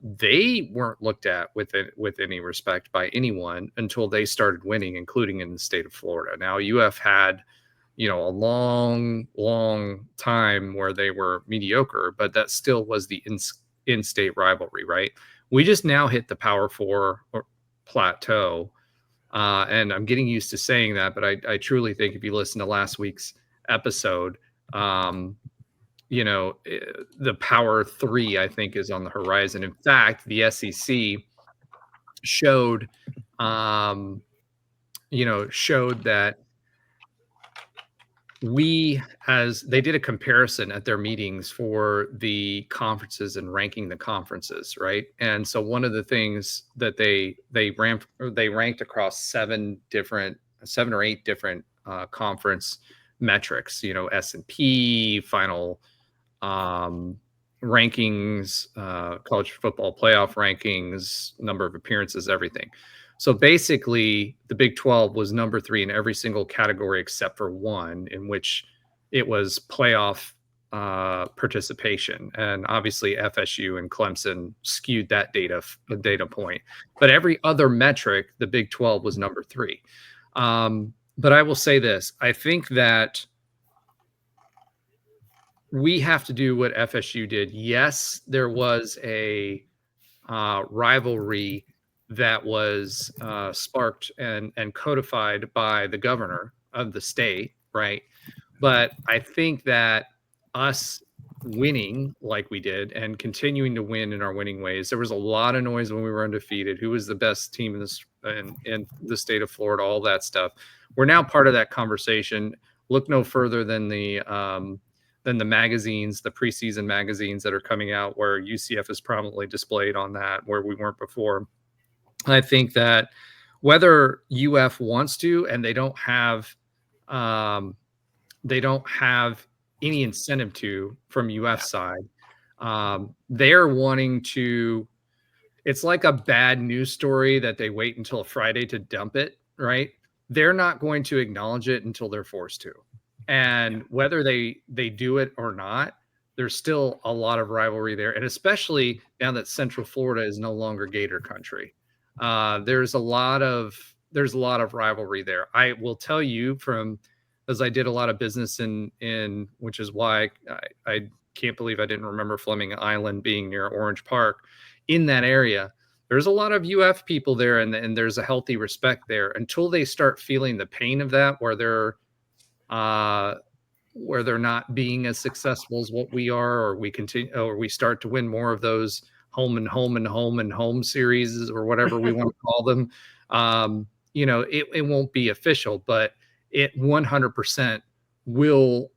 They weren't looked at with any respect by anyone until they started winning, including in the state of Florida. Now UF had a long time where they were mediocre, but that still was the in-state rivalry, right? We just now hit the Power 4 plateau, and I'm getting used to saying that, but I truly think if you listen to last week's episode, the Power 3, I think, is on the horizon. In fact, the SEC showed showed that they did a comparison at their meetings for the conferences and ranking the conferences, right? And so one of the things that they ranked across 7 or 8 different conference metrics, S&P, final rankings, college football playoff rankings, number of appearances, everything. So basically, the Big 12 was number 3 in every single category except for one, in which it was playoff participation. And obviously, FSU and Clemson skewed that data point. But every other metric, the Big 12 was number 3. But I will say this. I think that we have to do what FSU did. Yes, there was a rivalry that was sparked and codified by the governor of the state, right? But I think that us winning like we did and continuing to win in our winning ways, there was a lot of noise when we were undefeated. Who was the best team in the state of Florida? All that stuff. We're now part of that conversation. Look no further than the magazines, the preseason magazines that are coming out, where UCF is prominently displayed on that, where we weren't before. I think that whether UF wants to, and they don't have any incentive to from UF side, they're wanting to. It's like a bad news story that they wait until Friday to dump it, right? They're not going to acknowledge it until they're forced to. And whether they do it or not, there's still a lot of rivalry there. And especially now that Central Florida is no longer Gator country, there's a lot of rivalry there. I will tell you, as I did a lot of business in which is why I can't believe I didn't remember Fleming Island being near Orange Park. In that area, there's a lot of UF people there, and there's a healthy respect there until they start feeling the pain of that, where they're not being as successful as what we are, or we start to win more of those home series, or whatever we want to call them. It won't be official, but it 100% will.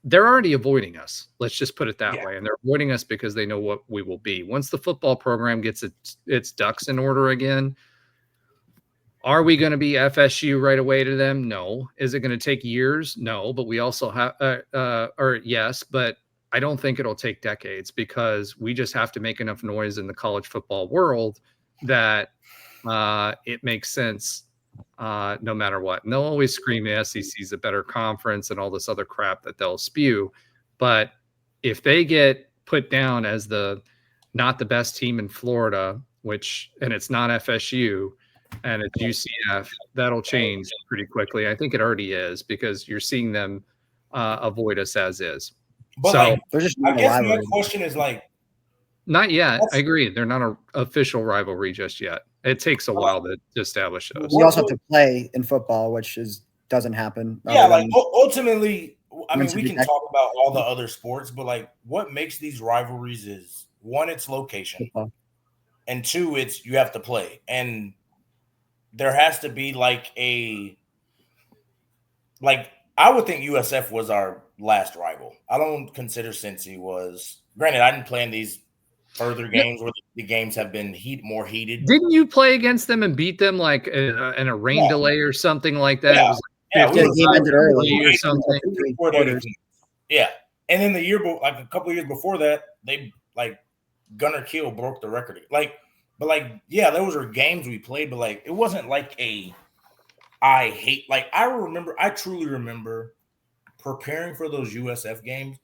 They're already avoiding us. Let's just put it that way. And they're avoiding us because they know what we will be. Once the football program gets its ducks in order again, are we going to be FSU right away to them? No. Is it going to take years? No. But we also have, yes, but I don't think it'll take decades, because we just have to make enough noise in the college football world that it makes sense no matter what. And they'll always scream the SEC is a better conference and all this other crap that they'll spew. But if they get put down as not the best team in Florida, and it's not FSU, and it's UCF, that'll change pretty quickly. I think it already is, because you're seeing them avoid us as is. But so I guess my question is not yet. I agree. They're not an official rivalry just yet. It takes a while to establish those. We also have to play in football, which doesn't happen. Yeah, ultimately, I mean, we can talk about all the other sports, but what makes these rivalries is, one, it's location, football. And 2, it's you have to play. And there has to be I would think USF was our last rival. I don't consider Cincy was. Granted, I didn't play in these further games where the games have been more heated. Didn't you play against them and beat them in a rain delay or something like that? Yeah, the game ended early or something. Yeah, and then a couple of years before that, they Gunnar Kiel broke the record. Those were games we played, but it wasn't I truly remember preparing for those USF games.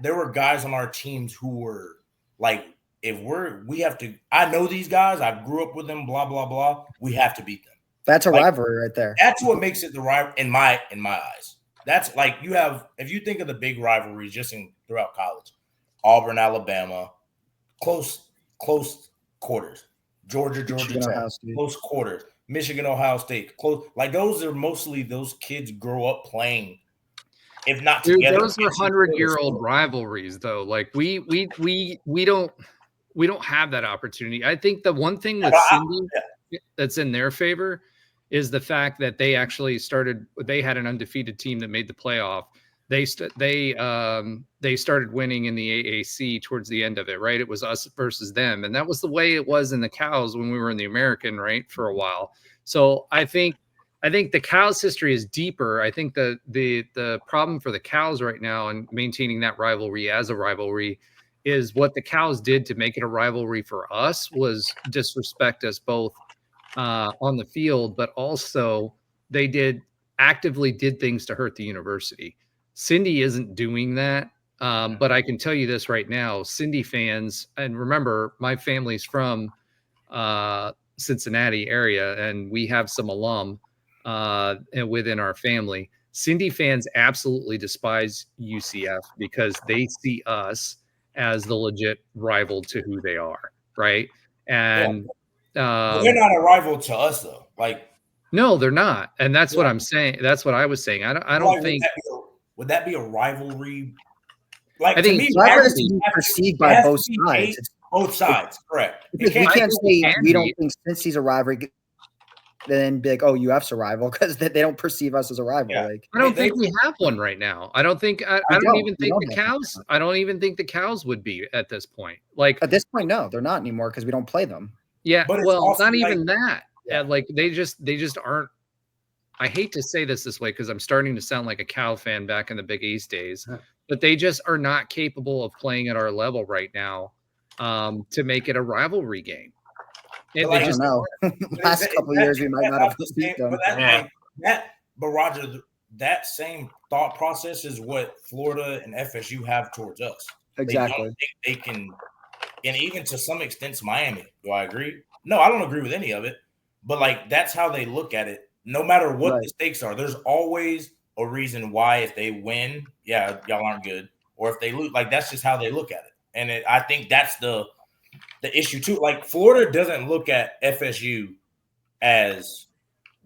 There were guys on our teams who were I know these guys, I grew up with them, blah, blah, blah. We have to beat them. That's a rivalry right there. That's what makes it the rival in my eyes. That's if you think of the big rivalries just throughout college, Auburn, Alabama, close quarters. Georgia Tech, close quarters. Michigan, Ohio State, close. Those are mostly those kids grow up playing. If not together, those are 100-year-old rivalries, though. We we don't have that opportunity. I think the one thing with Cindy that's in their favor is the fact that they actually they had an undefeated team that made the playoff. They started winning in the AAC towards the end of it, right? It was us versus them. And that was the way it was in the Cows when we were in the American, right, for a while. So I think the Cows history is deeper. I think the problem for the Cows right now and maintaining that rivalry as a rivalry is what the Cows did to make it a rivalry for us was disrespect us both on the field, but also they actively did things to hurt the university. Cindy isn't doing that. But I can tell you this right now, Cindy fans, and remember, my family's from Cincinnati area, and we have some alum within our family. Cindy fans absolutely despise UCF because they see us as the legit rival to who they are, right? And they're not a rival to us, though. Like, no, they're not, and that's what I'm saying. That's what I was saying. I don't think. Would that be a rivalry? Like, I think it's perceived by both sides. Both sides, correct. We can't say we don't think Cincy's a rivalry, then be like, oh, UF's a rival, because they don't perceive us as a rival. Yeah. Like, I don't think we have one right now. I don't think I don't even think the Cows. I don't even think the Cows would be at this point. Like at this point, no, they're not anymore because we don't play them. Yeah, but well, not even that. Yeah. Like they just aren't. I hate to say this way because I'm starting to sound like a Cow fan back in the Big East days, but they just are not capable of playing at our level right now to make it a rivalry game. I don't know. Last couple of years, we might not have beat them. But Roger, that same thought process is what Florida and FSU have towards us. Exactly. They can, and even to some extent, Miami. Do I agree? No, I don't agree with any of it. But like that's how they look at it. No matter what the stakes are, there's always a reason why. If they win, y'all aren't good, or if they lose, like that's just how they look at it. And I think that's the issue too. Like Florida doesn't look at FSU as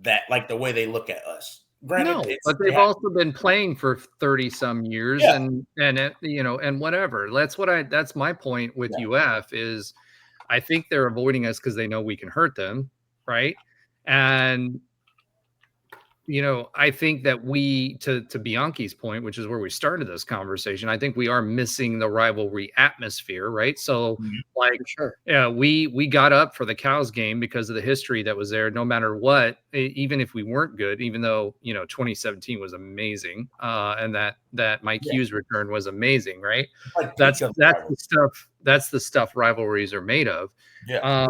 that, like the way they look at us. Granted, but they've also been playing for 30 some years, and whatever. That's my point with UF is, I think they're avoiding us because they know we can hurt them, right? And I think that we, to Bianchi's point, which is where we started this conversation, I think we are missing the rivalry atmosphere, right? So, we got up for the Cows game because of the history that was there. No matter what, even if we weren't good, even though 2017 was amazing, and that Mike Hughes return was amazing, right? Like that's the stuff. That's the stuff rivalries are made of. Yeah.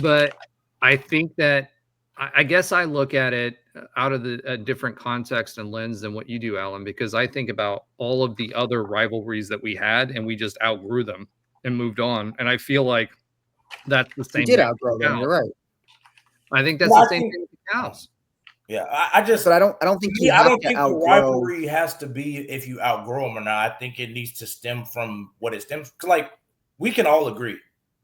But I think that. I guess I look at it out of a different context and lens than what you do, Alan, because I think about all of the other rivalries that we had and we just outgrew them and moved on. And I feel like that's the same. We did outgrow them. You're right. I think that's the same thing with the Cows. Yeah, but I don't think I don't think the rivalry has to be if you outgrow them or not. I think it needs to stem from what it stems. Like we can all agree,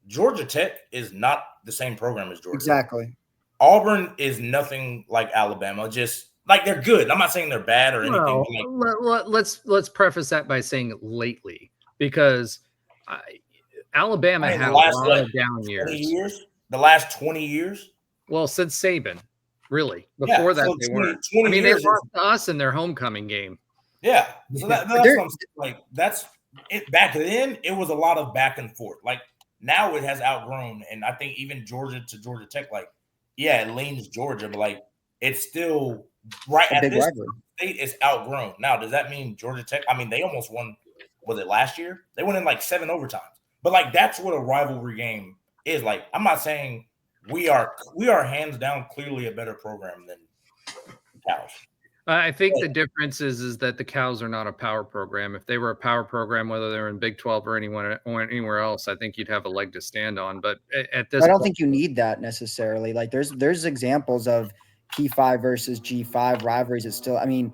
Georgia Tech is not the same program as Georgia. Exactly. Auburn is nothing like Alabama. Just like they're good. I'm not saying they're bad or anything. Let's preface that by saying lately, because Alabama had a lot of down years. The last 20 years. Well, since Saban, really. Before that, they weren't. I mean, they lost to us in their homecoming game. Yeah, so that's what I'm saying. Like that's it. Back then, it was a lot of back and forth. Like now, it has outgrown, and I think even Georgia to Georgia Tech, like. Yeah, it leans Georgia, but like it's still right at this state. It's outgrown. Now, does that mean Georgia Tech? I mean, they almost won. Was it last year? They went in like 7 overtimes. But like that's what a rivalry game is. Like I'm not saying we are hands down clearly a better program than Cows. I think the difference is that the Cows are not a power program. If they were a power program, whether they're in Big 12 or anywhere else, I think you'd have a leg to stand on. But at this, I don't think you need that necessarily. Like there's examples of P5 versus G5 rivalries. It's still, I mean,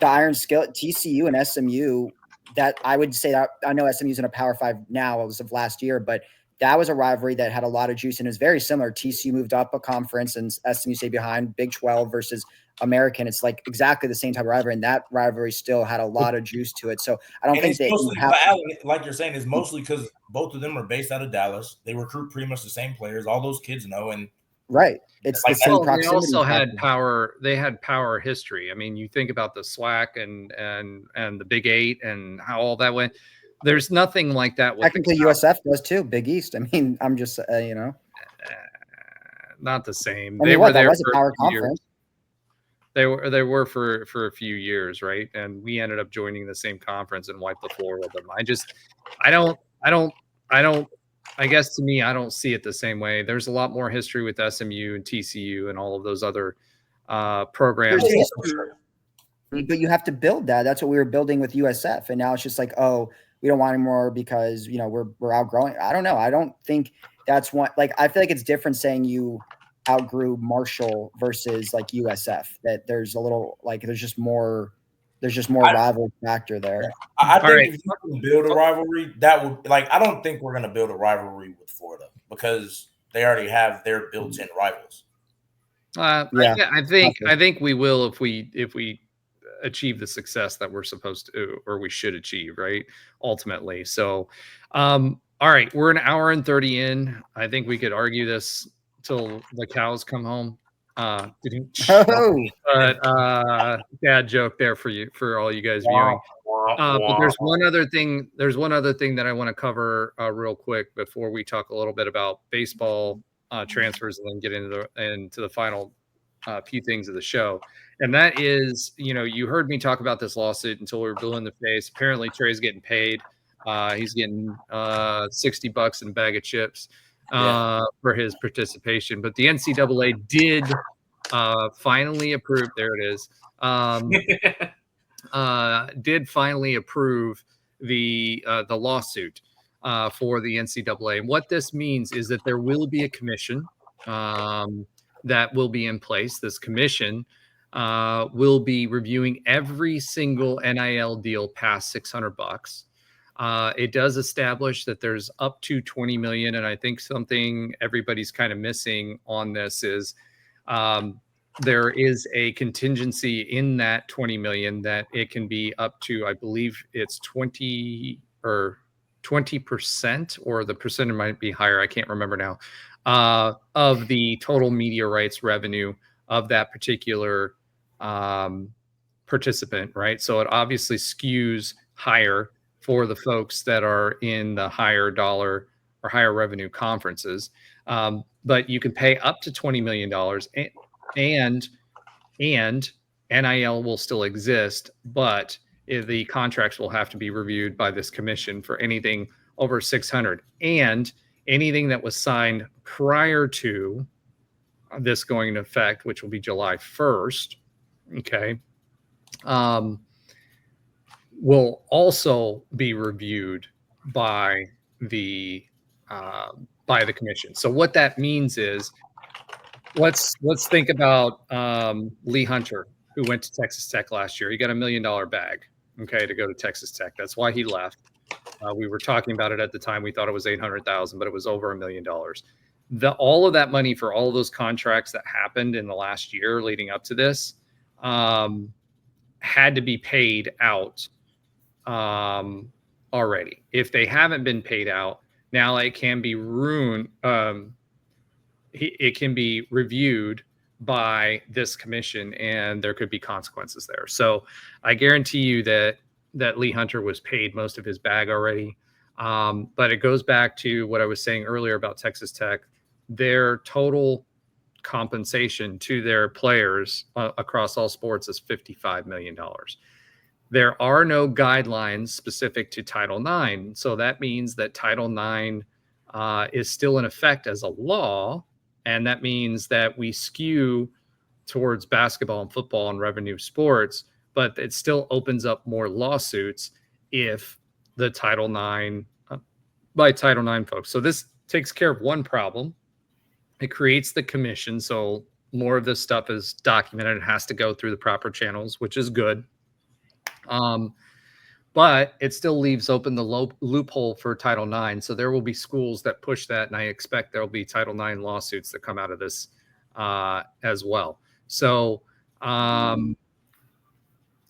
the Iron Skillet, TCU and SMU. That I would say that I know SMU's in a Power 5 now as of last year, but that was a rivalry that had a lot of juice, and it was very similar. TCU moved up a conference and SMU stayed behind. Big 12 versus American. It's like exactly the same type of rivalry, and that rivalry still had a lot of juice to it. So I don't think that mostly, like you're saying, is mostly because both of them are based out of Dallas. They recruit pretty much the same players. All those kids know, and right. It's the same proximity. They also had power. They had power history. I mean, you think about the SWAC and the Big 8 and how all that went. There's nothing like that. Technically, USF does too. Big East. I mean, I'm just not the same. I mean, they were there was for a power conference. They were for a few years, right? And we ended up joining the same conference and wiped the floor with them. I guess to me, I don't see it the same way. There's a lot more history with SMU and TCU and all of those other programs. But you have to build that. That's what we were building with USF. And now it's just like, oh, we don't want anymore because, we're outgrowing. I don't know. I don't think that's one. Like, I feel like it's different saying you outgrew Marshall versus like USF, that there's a little, like, there's just more rivalry factor there. I think if you can build a rivalry, that would, like, I don't think we're going to build a rivalry with Florida because they already have their built-in rivals. I think we will if we achieve the success that we're supposed to, or we should achieve, right? Ultimately. So, all right, we're an hour and 30 in. I think we could argue this till the cows come home. But dad joke there for all you guys viewing. But there's one other thing that I want to cover real quick before we talk a little bit about baseball transfers and then get into the final few things of the show. And that is, you heard me talk about this lawsuit until we were blue in the face. Apparently Tre's getting paid. He's getting $60 and a bag of chips for his participation. But the NCAA did finally approve. There it is. Did finally approve the lawsuit for the NCAA. And what this means is that there will be a commission that will be in place. This commission will be reviewing every single NIL deal past $600. It does establish that there's up to 20 million. And I think something everybody's kind of missing on this is there is a contingency in that 20 million that it can be up to, I believe it's 20% or the percentage might be higher. I can't remember now, of the total media rights revenue of that particular participant, right? So it obviously skews higher for the folks that are in the higher dollar or higher revenue conferences. But you can pay up to $20 million and NIL will still exist, but the contracts will have to be reviewed by this commission for anything over 600 and anything that was signed prior to this going into effect, which will be July 1st. Okay. Will also be reviewed by the commission. So what that means is, let's think about Lee Hunter, who went to Texas Tech last year. He got $1 million bag, okay, to go to Texas Tech. That's why he left. We were talking about it at the time. We thought it was $800,000, but it was over $1 million. All of that money for all of those contracts that happened in the last year leading up to this had to be paid out already. If they haven't been paid out, now it can be ruined. It can be reviewed by this commission, and there could be consequences there. So I guarantee you that Lee Hunter was paid most of his bag already. But it goes back to what I was saying earlier about Texas Tech. Their total compensation to their players across all sports is $55 million. There are no guidelines specific to Title IX. So that means that Title IX is still in effect as a law. And that means that we skew towards basketball and football and revenue sports, but it still opens up more lawsuits if the Title IX, by Title IX folks. So this takes care of one problem. It creates the commission. So more of this stuff is documented. It has to go through the proper channels, which is good. but it still leaves open the loophole for Title IX. So there will be schools that push that, and I expect there will be Title IX lawsuits that come out of this as well. So,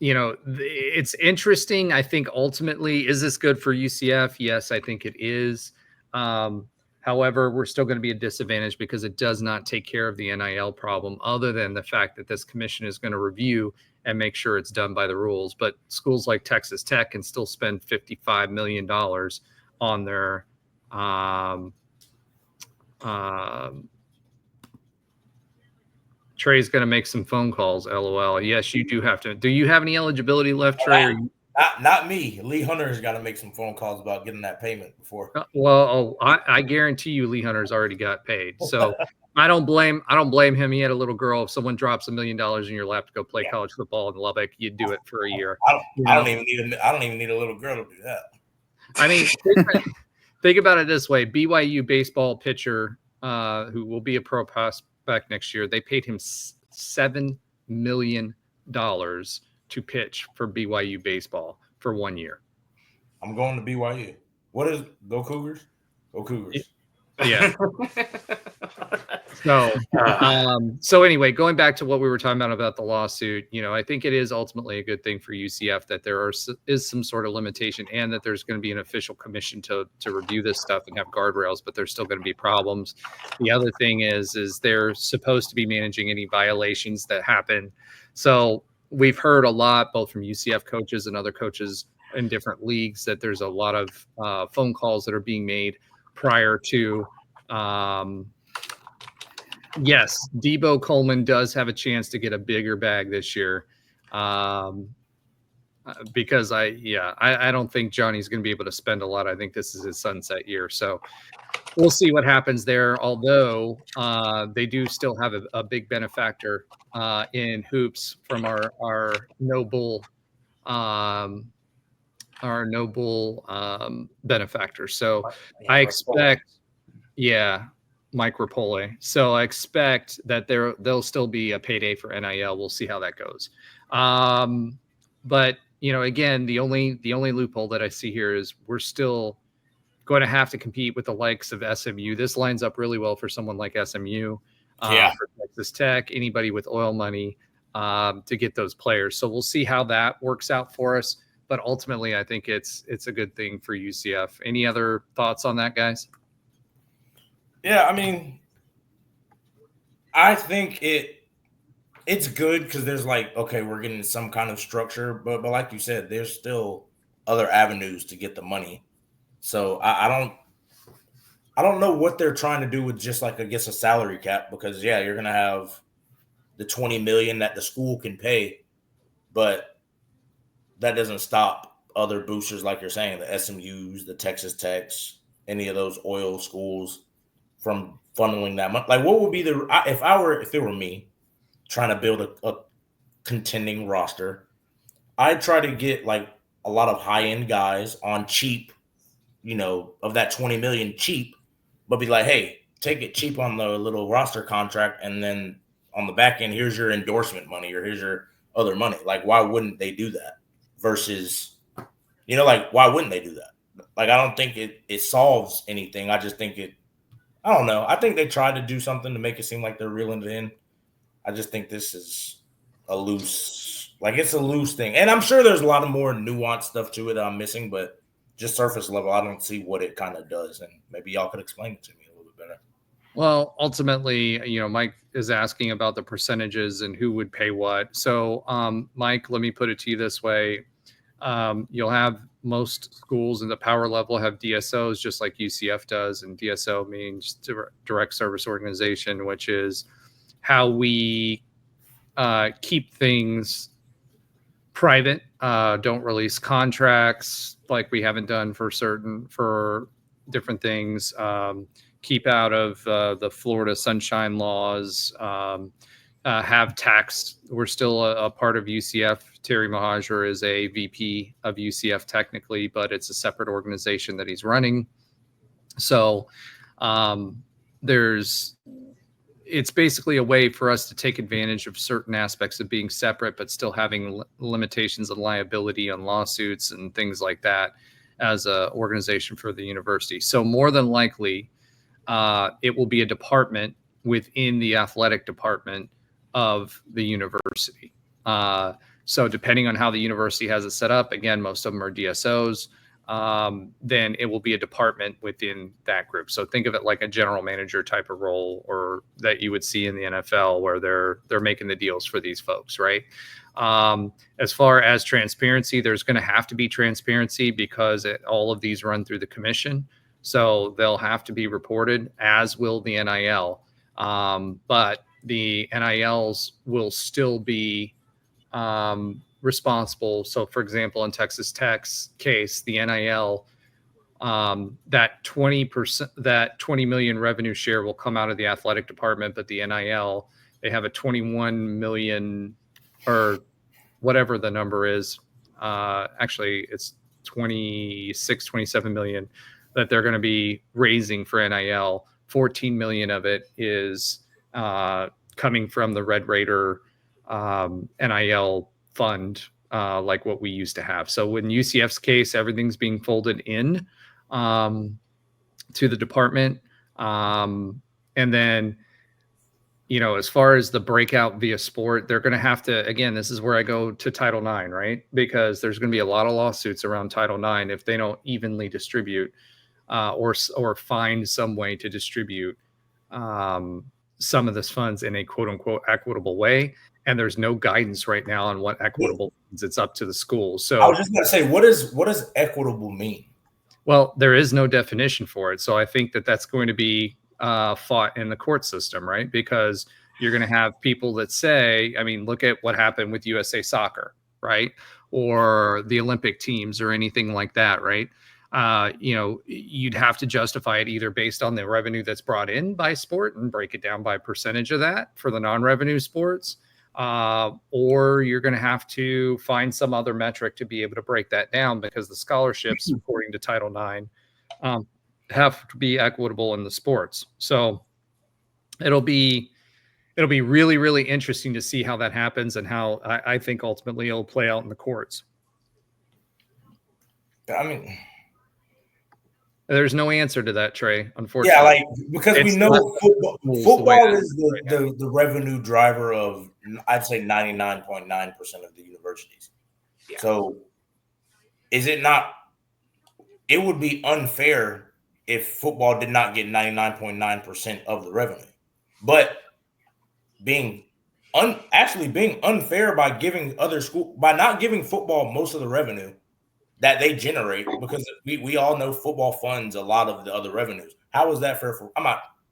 it's interesting. I think ultimately, is this good for UCF? Yes, I think it is. However, we're still going to be a disadvantage because it does not take care of the NIL problem, other than the fact that this commission is going to review and make sure it's done by the rules. But schools like Texas Tech can still spend $55 million on their Trey's going to make some phone calls. LOL. Yes, you do have to. Do you have any eligibility left, Trey? Not me. Lee Hunter's got to make some phone calls about getting that payment before. I guarantee you, Lee Hunter's already got paid. So I don't blame him. He had a little girl. If someone drops $1 million in your lap to go play college football in Lubbock, you'd do it for a year. I don't even need a little girl to do that. I mean, think about it this way: BYU baseball pitcher who will be a pro prospect next year. They paid him $7 million to pitch for BYU baseball for 1 year. I'm going to BYU. What is Go Cougars? Go Cougars. Yeah. So anyway, going back to what we were talking about the lawsuit, I think it is ultimately a good thing for UCF that there is some sort of limitation, and that there's going to be an official commission to review this stuff and have guardrails, but there's still going to be problems. The other thing is they're supposed to be managing any violations that happen. So we've heard a lot, both from UCF coaches and other coaches in different leagues, that there's a lot of phone calls that are being made prior to yes, Debo Coleman does have a chance to get a bigger bag this year, because I don't think Johnny's going to be able to spend a lot. I think this is his sunset year, so we'll see what happens there. Although they do still have a big benefactor in hoops from our noble benefactor. So I expect, Mike Rapoli. So I expect that there'll still be a payday for NIL. We'll see how that goes. But again, the only loophole that I see here is we're still going to have to compete with the likes of SMU. This lines up really well for someone like SMU, for Texas Tech, anybody with oil money to get those players. So we'll see how that works out for us. But ultimately, I think it's a good thing for UCF. Any other thoughts on that, guys? Yeah, I mean, I think it's good because there's we're getting some kind of structure, but like you said, there's still other avenues to get the money. So I don't know what they're trying to do with just a salary cap, because you're gonna have the $20 million that the school can pay, but that doesn't stop other boosters, like you're saying, the SMUs, the Texas Techs, any of those oil schools from funneling that money. What would be if it were me trying to build a contending roster, I'd try to get a lot of high-end guys on cheap, of that 20 million cheap, but be like, hey, take it cheap on the little roster contract, and then on the back end, here's your endorsement money, or here's your other money. Why wouldn't they do that? Versus, why wouldn't they do that? I don't think it solves anything. I just think I don't know. I think they tried to do something to make it seem like they're reeling it in. I just think this is it's a loose thing. And I'm sure there's a lot of more nuanced stuff to it that I'm missing, but just surface level, I don't see what it kind of does. And maybe y'all could explain it to me a little bit better. Well, ultimately, Mike is asking about the percentages and who would pay what. So, Mike, let me put it to you this way. You'll have most schools in the power level have DSOs, just like UCF does. And DSO means direct service organization, which is how we keep things private, don't release contracts like we haven't done for different things, keep out of the Florida sunshine laws, have tax. We're still a part of UCF. Terry Mahajer is a VP of UCF technically, but it's a separate organization that he's running. So there's it's basically a way for us to take advantage of certain aspects of being separate, but still having limitations on liability on lawsuits and things like that as an organization for the university. So more than likely, it will be a department within the athletic department of the university. So depending on how the university has it set up, again, most of them are DSOs, then it will be a department within that group. So think of it like a general manager type of role, or that you would see in the NFL, where they're making the deals for these folks, right? As far as transparency, there's going to have to be transparency because all of these run through the commission. So they'll have to be reported, as will the NIL. But the NILs will still be responsible. So for example, in Texas Tech's case, the NIL, that 20%, that 20 million revenue share will come out of the athletic department, but the NIL, they have a 21 million or whatever the number is. Actually it's 26, 27 million that they're going to be raising for NIL. 14 million of it is coming from the Red Raider NIL fund, like what we used to have. So in UCF's case, everything's being folded in to the department. And then, as far as the breakout via sport, they're going to have to, again, this is where I go to Title IX, right? Because there's going to be a lot of lawsuits around Title IX if they don't evenly distribute or find some way to distribute some of this funds in a quote unquote equitable way. And there's no guidance right now on what equitable means. It's up to the schools. So I was just going to say, what does equitable mean? Well, there is no definition for it. So I think that's going to be fought in the court system, right? Because you're going to have people that say, I mean, look at what happened with USA Soccer, right? Or the Olympic teams or anything like that, right? You'd have to justify it either based on the revenue that's brought in by sport and break it down by percentage of that for the non-revenue sports. Or you're going to have to find some other metric to be able to break that down, because the scholarships, according to Title IX, have to be equitable in the sports. So it'll be really, really interesting to see how that happens and how I think ultimately it'll play out in the courts. I mean, there's no answer to that, Trey, unfortunately. Yeah, because we know football is the revenue driver of, I'd say, 99.9% of the universities. Yeah. So is it not, it would be unfair if football did not get 99.9% of the revenue. But being unfair by giving other school, by not giving football most of the revenue that they generate, because we all know football funds a lot of the other revenues. How is that fair?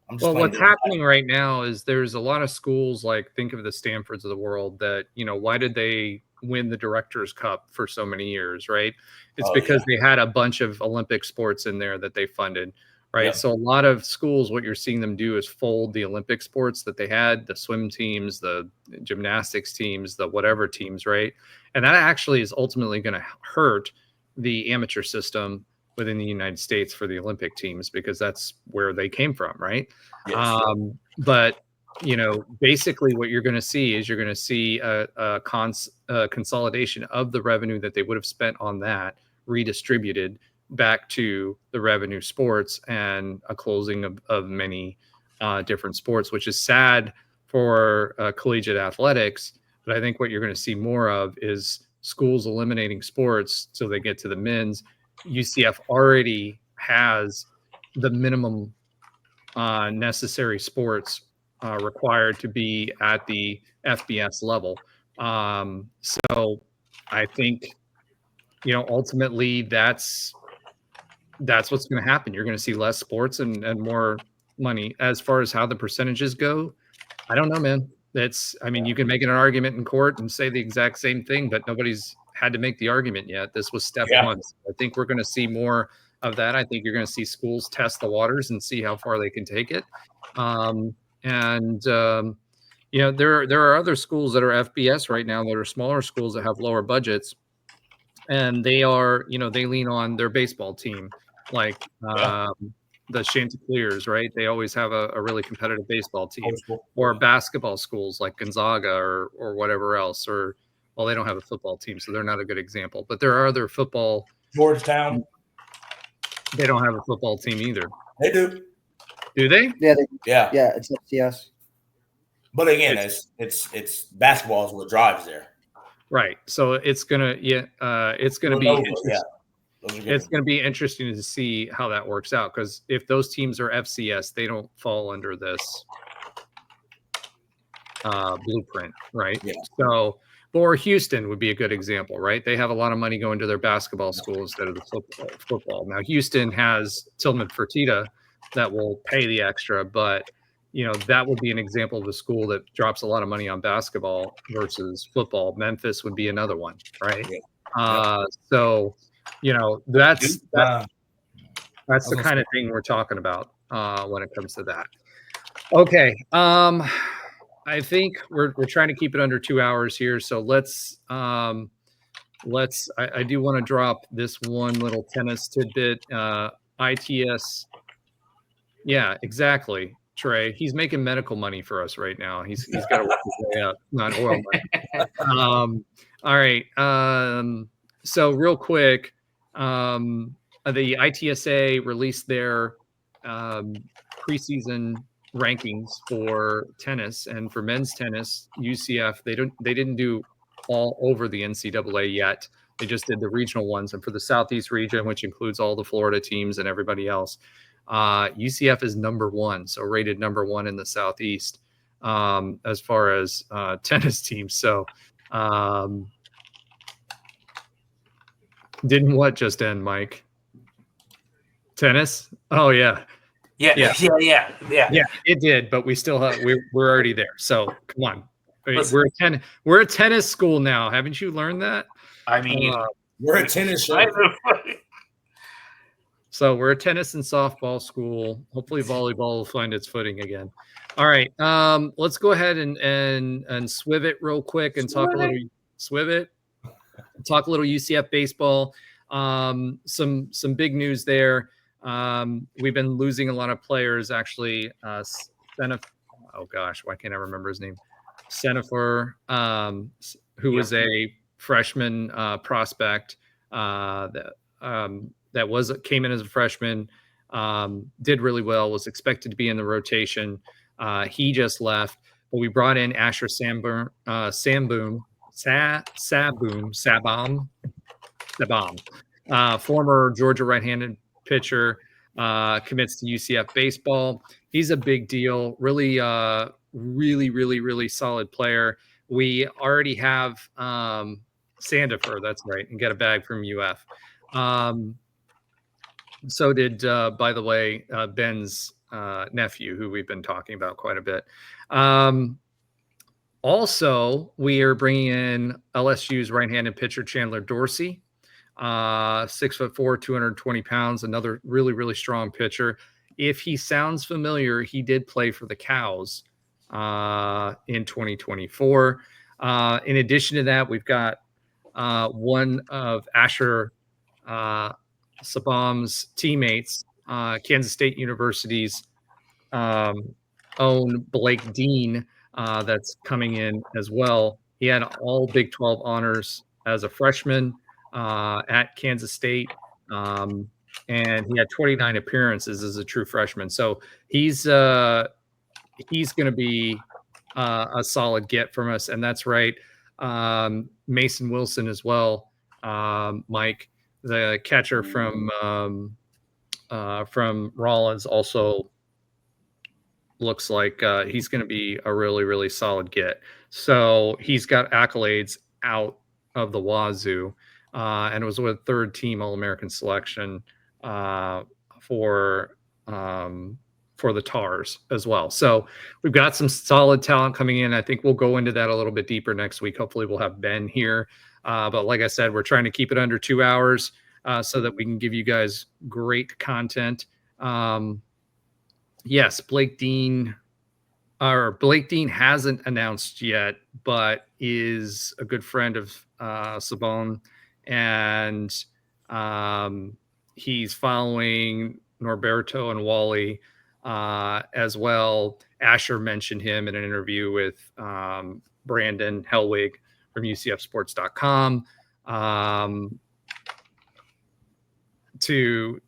What's happening right now is there's a lot of schools, like think of the Stanfords of the world, that, why did they win the Directors Cup for so many years, right? It's because they had a bunch of Olympic sports in there that they funded, right? Yeah. So a lot of schools, what you're seeing them do is fold the Olympic sports that they had, the swim teams, the gymnastics teams, the whatever teams, right? And that actually is ultimately going to hurt the amateur system within the United States for the Olympic teams, because that's where they came from, right? Yes. But basically what you're going to see is a consolidation of the revenue that they would have spent on that redistributed back to the revenue sports, and a closing of many different sports, which is sad for collegiate athletics. But I think what you're going to see more of is schools eliminating sports so they get to the men's. UCF already has the minimum necessary sports required to be at the FBS level. So I think, ultimately that's what's going to happen. You're going to see less sports and more money. As far as how the percentages go, I don't know, man. You can make an argument in court and say the exact same thing, but nobody's had to make the argument yet. This was step one. So I think we're going to see more of that. I think you're going to see schools test the waters and see how far they can take it. There are other schools that are FBS right now that are smaller schools that have lower budgets, and they are, they lean on their baseball team, like the Chanticleers, right? They always have a really competitive baseball team, Old school. or basketball schools like Gonzaga or whatever else. Or well, they don't have a football team, so they're not a good example. But there are other football. Georgetown. They don't have a football team either. They do. Do they? Yeah, Yeah. it's FCS. But again, it's basketball is what drives there. Right. So it's gonna be it's going to be interesting to see how that works out, because if those teams are FCS, they don't fall under this blueprint, right? Yeah. So, or Houston would be a good example, right? They have a lot of money going to their basketball school instead of the football. Now, Houston has Tillman Fertitta that will pay the extra, but that would be an example of a school that drops a lot of money on basketball versus football. Memphis would be another one, right? Yeah. So, that's the kind of thing we're talking about when it comes to that. Okay. I think we're trying to keep it under 2 hours here. So I do want to drop this one little tennis tidbit. ITS. Yeah, exactly. Trey, he's making medical money for us right now. He's got to work his way up, not oil money. All right. So real quick, the ITSA released their preseason rankings for tennis, and for men's tennis, UCF they didn't do all over the NCAA yet. They just did the regional ones, and for the Southeast region, which includes all the Florida teams and everybody else, UCF is number 1, so rated number 1 in the Southeast as far as tennis teams. So didn't what just end, Mike? Tennis? Oh yeah. Yeah, It did, but we still have we're already there. So come on, we're a tennis school now. Haven't you learned that? I mean, we're a tennis show. So we're a tennis and softball school. Hopefully volleyball will find its footing again. All right, let's go ahead and swiv it real quick and talk a little UCF baseball. Some big news there. We've been losing a lot of players, actually. Oh gosh, why can't I remember his name? Senefer, who was a freshman prospect that came in as a freshman, did really well, was expected to be in the rotation. He just left, but we brought in Asher Sabam, former Georgia right-handed pitcher, commits to UCF baseball. He's a big deal. Really solid player. We already have Sandifer, that's right, and get a bag from UF. So did, by the way, Ben's nephew, who we've been talking about quite a bit. Also, we are bringing in LSU's right-handed pitcher Chandler Dorsey. 6'4", 220 pounds, another really strong pitcher. If he sounds familiar, he did play for the Cows in 2024. In addition to that, we've got one of Asher Sabam's teammates, Kansas State University's own Blake Dean, that's coming in as well. He had all Big 12 honors as a freshman at Kansas State, and he had 29 appearances as a true freshman. So he's going to be a solid get from us, and that's right. Mason Wilson as well, Mike, the catcher from Rollins, also looks like he's going to be a really solid get. So he's got accolades out of the wazoo. And it was with third team All-American selection for the Tars as well. So we've got some solid talent coming in. I think we'll go into that a little bit deeper next week. Hopefully we'll have Ben here. But like I said, we're trying to keep it under 2 hours so that we can give you guys great content. Yes, Blake Dean hasn't announced yet, but is a good friend of Sabon. And he's following Norberto and Wally as well. Asher mentioned him in an interview with Brandon Hellwig from ucfsports.com to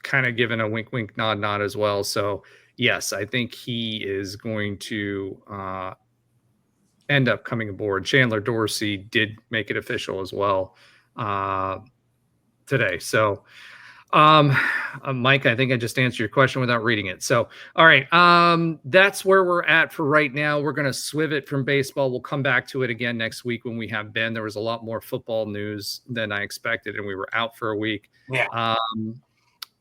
kind of giving a wink, wink, nod, nod as well. So yes, I think he is going to end up coming aboard. Chandler Dorsey did make it official as well today. So Mike, I think I just answered your question without reading it. So, all right. That's where we're at for right now. We're going to swivet from baseball. We'll come back to it again next week when we have Ben. There was a lot more football news than I expected, and we were out for a week. Yeah.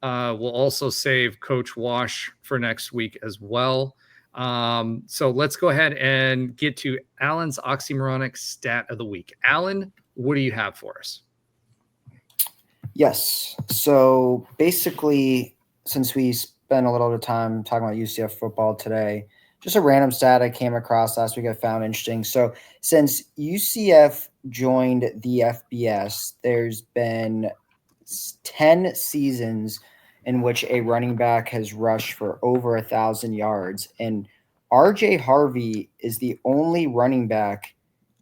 We'll also save Coach Wash for next week as well. So let's go ahead and get to Alan's Oxymoronic stat of the week. Alan, what do you have for us? Yes. So basically, since we spent a little bit of time talking about UCF football today, just a random stat I came across last week I found interesting. So since UCF joined the FBS, there's been 10 seasons in which a running back has rushed for over 1,000 yards. And RJ Harvey is the only running back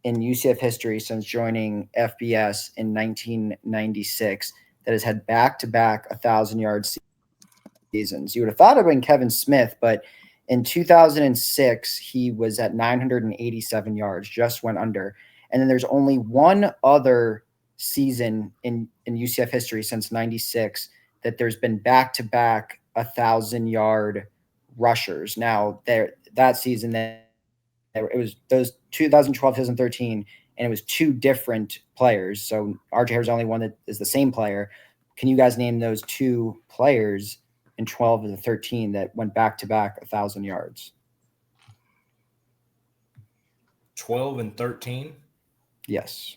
in UCF history since joining FBS in 1996 that has had back-to-back 1,000-yard seasons. You would have thought it would have been Kevin Smith, but in 2006, he was at 987 yards, just went under. And then there's only one other season in UCF history since 96 that there's been back-to-back 1,000-yard rushers. Now, that season, it was those 2012, 2013, and it was two different players. So RJ Harris is the only one that is the same player. Can you guys name those two players in 12 of the 13 that went back-to-back 1,000 yards? 12 and 13? Yes.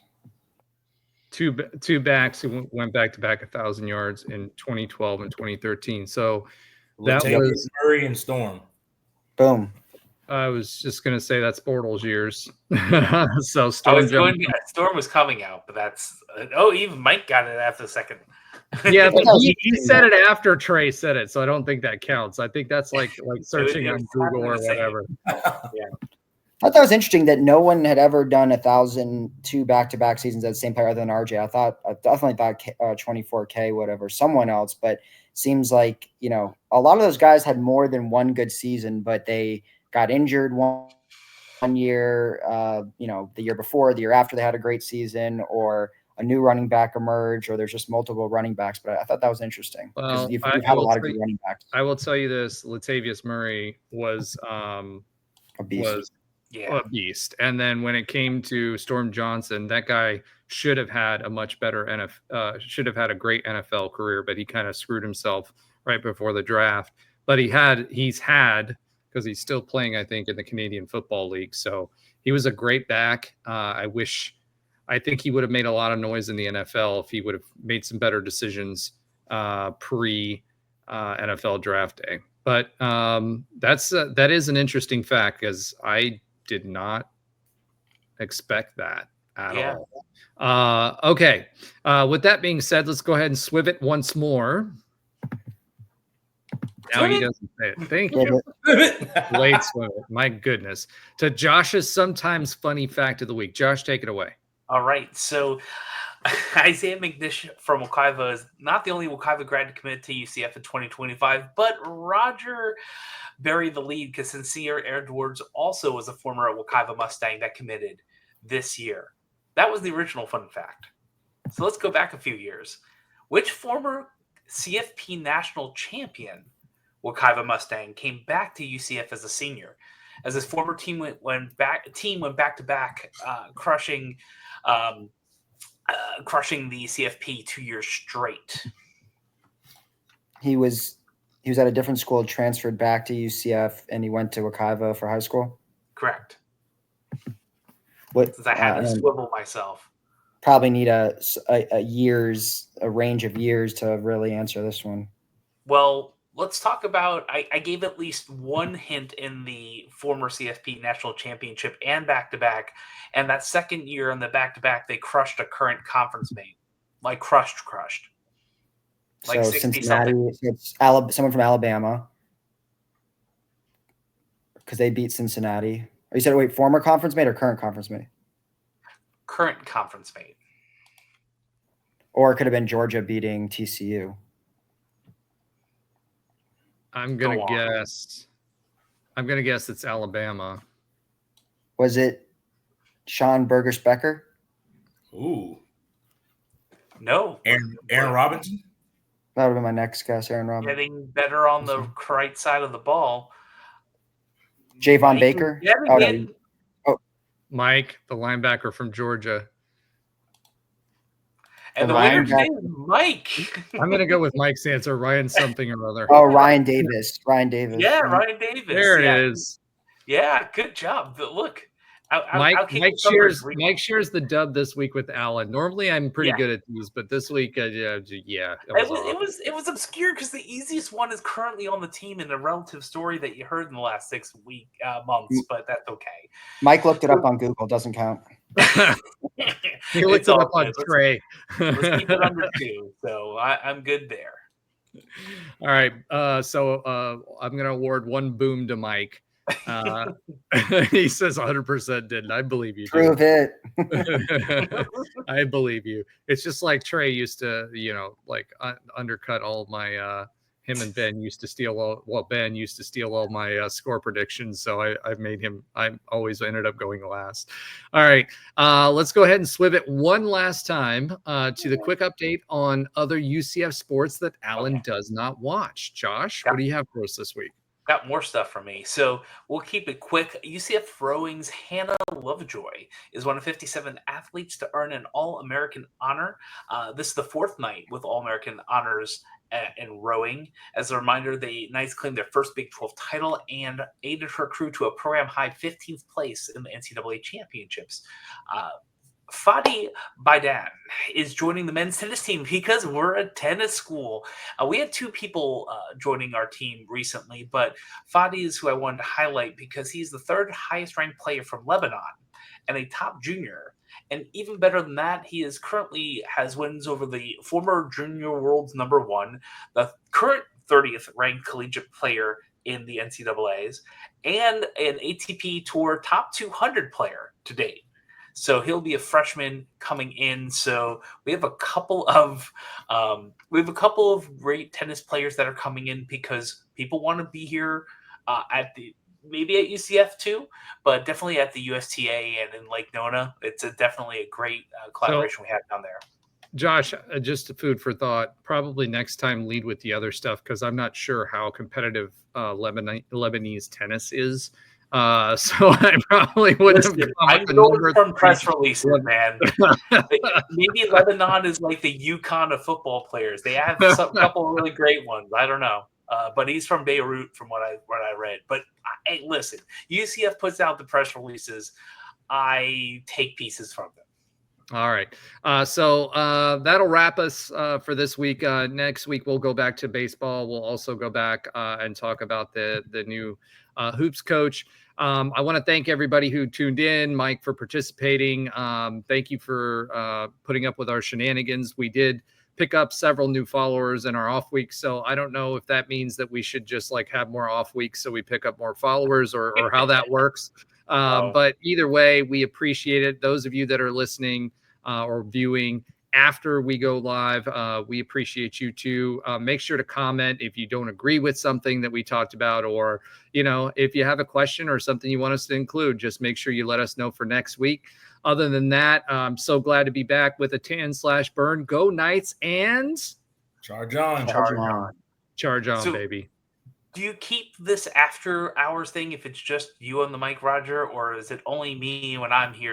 Two backs who went back-to-back 1,000 yards in 2012 and 2013. So that was Murray and Storm. Boom. I was just going to say that's Bortles' years. So Storm was coming out, but that's even Mike got it after the second. Yeah, but he said it after Tre said it, so I don't think that counts. I think that's like searching on Google or whatever. Yeah. I thought that was interesting that no one had ever done 1,002 back-to-back seasons at the same player other than RJ. I definitely thought 24K, whatever, someone else, but seems like, a lot of those guys had more than one good season, but they got injured one year, the year before, the year after they had a great season, or a new running back emerge, or there's just multiple running backs. But I thought that was interesting because you've had a lot of good running backs. I will tell you this: Latavius Murray was a beast. A beast. And then when it came to Storm Johnson, that guy should have had a much better should have had a great NFL career, but he kind of screwed himself right before the draft. But he's had because he's still playing, I think, in the Canadian Football League. So he was a great back. I think he would have made a lot of noise in the NFL if he would have made some better decisions pre NFL draft day. But that is an interesting fact because I did not expect that at all. Okay. With that being said, let's go ahead and swivet once more. Now he doesn't say it. Thank you. Late swivet. My goodness. To Josh's sometimes funny fact of the week. Josh, take it away. All right. So Isaiah McNish from Wekiva is not the only Wekiva grad to commit to UCF in 2025, but Roger buried the lead because Sincere Edwards also was a former Wekiva Mustang that committed this year. That was the original fun fact. So let's go back a few years. Which former CFP national champion Wekiva Mustang came back to UCF as a senior, as his former team went back to back, crushing the CFP 2 years straight? He was at a different school, transferred back to UCF, and he went to Wekiva for high school. Correct. Since I had to swivel myself. Probably need a range of years to really answer this one. Well, let's talk about. I gave at least one hint in the former CFP national championship and back-to-back, and that second year in the back-to-back, they crushed a current conference mate, like crushed. Like so 60 Cincinnati, something. so it's someone from Alabama because they beat Cincinnati. You said, wait, former conference mate or current conference mate? Current conference mate. Or it could have been Georgia beating TCU. I'm gonna guess it's Alabama. Was it Sean Burgers-Becker? Ooh. No. Aaron Robinson? That would have been my next guess, Aaron Robinson. Getting better on the right side of the ball. Javon Baker? Mike, the linebacker from Georgia. And the winner today is Mike. I'm going to go with Mike's answer, Ryan something or other. Oh, Ryan Davis. Ryan Davis. Yeah, Ryan Davis. There it is. Yeah, good job. But look, Mike shares the dub this week with Alan. Normally, I'm pretty good at these, but this week, it was obscure because the easiest one is currently on the team in a relative story that you heard in the last 6 months, but that's okay. Mike looked it up on Google. Doesn't count. He looked it up on Tre. Let's keep it under 2, so I'm good there. All right, so I'm going to award 1 boom to Mike. He says 100% didn't. I believe you. Prove it. I believe you. It's just like Tre used to, undercut all my. Him and Ben used to steal all my score predictions. So I made him. I always ended up going last. All right, let's go ahead and swiv it one last time to the quick update on other UCF sports that Alan does not watch. Josh, what do you have for us this week? Got more stuff from me, so we'll keep it quick. UCF Rowing's Hannah Lovejoy is one of 57 athletes to earn an All-American honor. This is the 4th night with All-American honors in rowing. As a reminder, the Knights claimed their first Big 12 title and aided her crew to a program-high 15th place in the NCAA championships. Fadi Baidan is joining the men's tennis team because we're a tennis school. We had 2 people joining our team recently, but Fadi is who I wanted to highlight because he's the 3rd highest ranked player from Lebanon and a top junior. And even better than that, he is currently has wins over the former junior world's #1, the current 30th ranked collegiate player in the NCAAs, and an ATP Tour top 200 player to date. So he'll be a freshman coming in. So we have a couple of great tennis players that are coming in because people want to be here maybe at UCF too, but definitely at the USTA and in Lake Nona. It's definitely a great collaboration we have down there. Josh, just food for thought. Probably next time lead with the other stuff because I'm not sure how competitive Lebanese tennis is. So I probably wouldn't have come I'm going from press releases, man. Maybe Lebanon is like the UConn of football players. They have a couple of really great ones. I don't know. But he's from Beirut from what I read. But hey, listen, UCF puts out the press releases. I take pieces from them. All right. So that'll wrap us for this week. Next week, we'll go back to baseball. We'll also go back and talk about the new hoops coach. I want to thank everybody who tuned in, Mike, for participating. Thank you for putting up with our shenanigans. We did pick up several new followers in our off weeks. So I don't know if that means that we should just have more off weeks so we pick up more followers or how that works. But either way, we appreciate it. Those of you that are listening or viewing after we go live, we appreciate you too. Make sure to comment if you don't agree with something that we talked about, or, if you have a question or something you want us to include, just make sure you let us know for next week. Other than that, I'm so glad to be back with a tan/burn. Go Knights and charge on. Charge on, baby. Do you keep this after hours thing if it's just you on the mic, Roger, or is it only me when I'm here?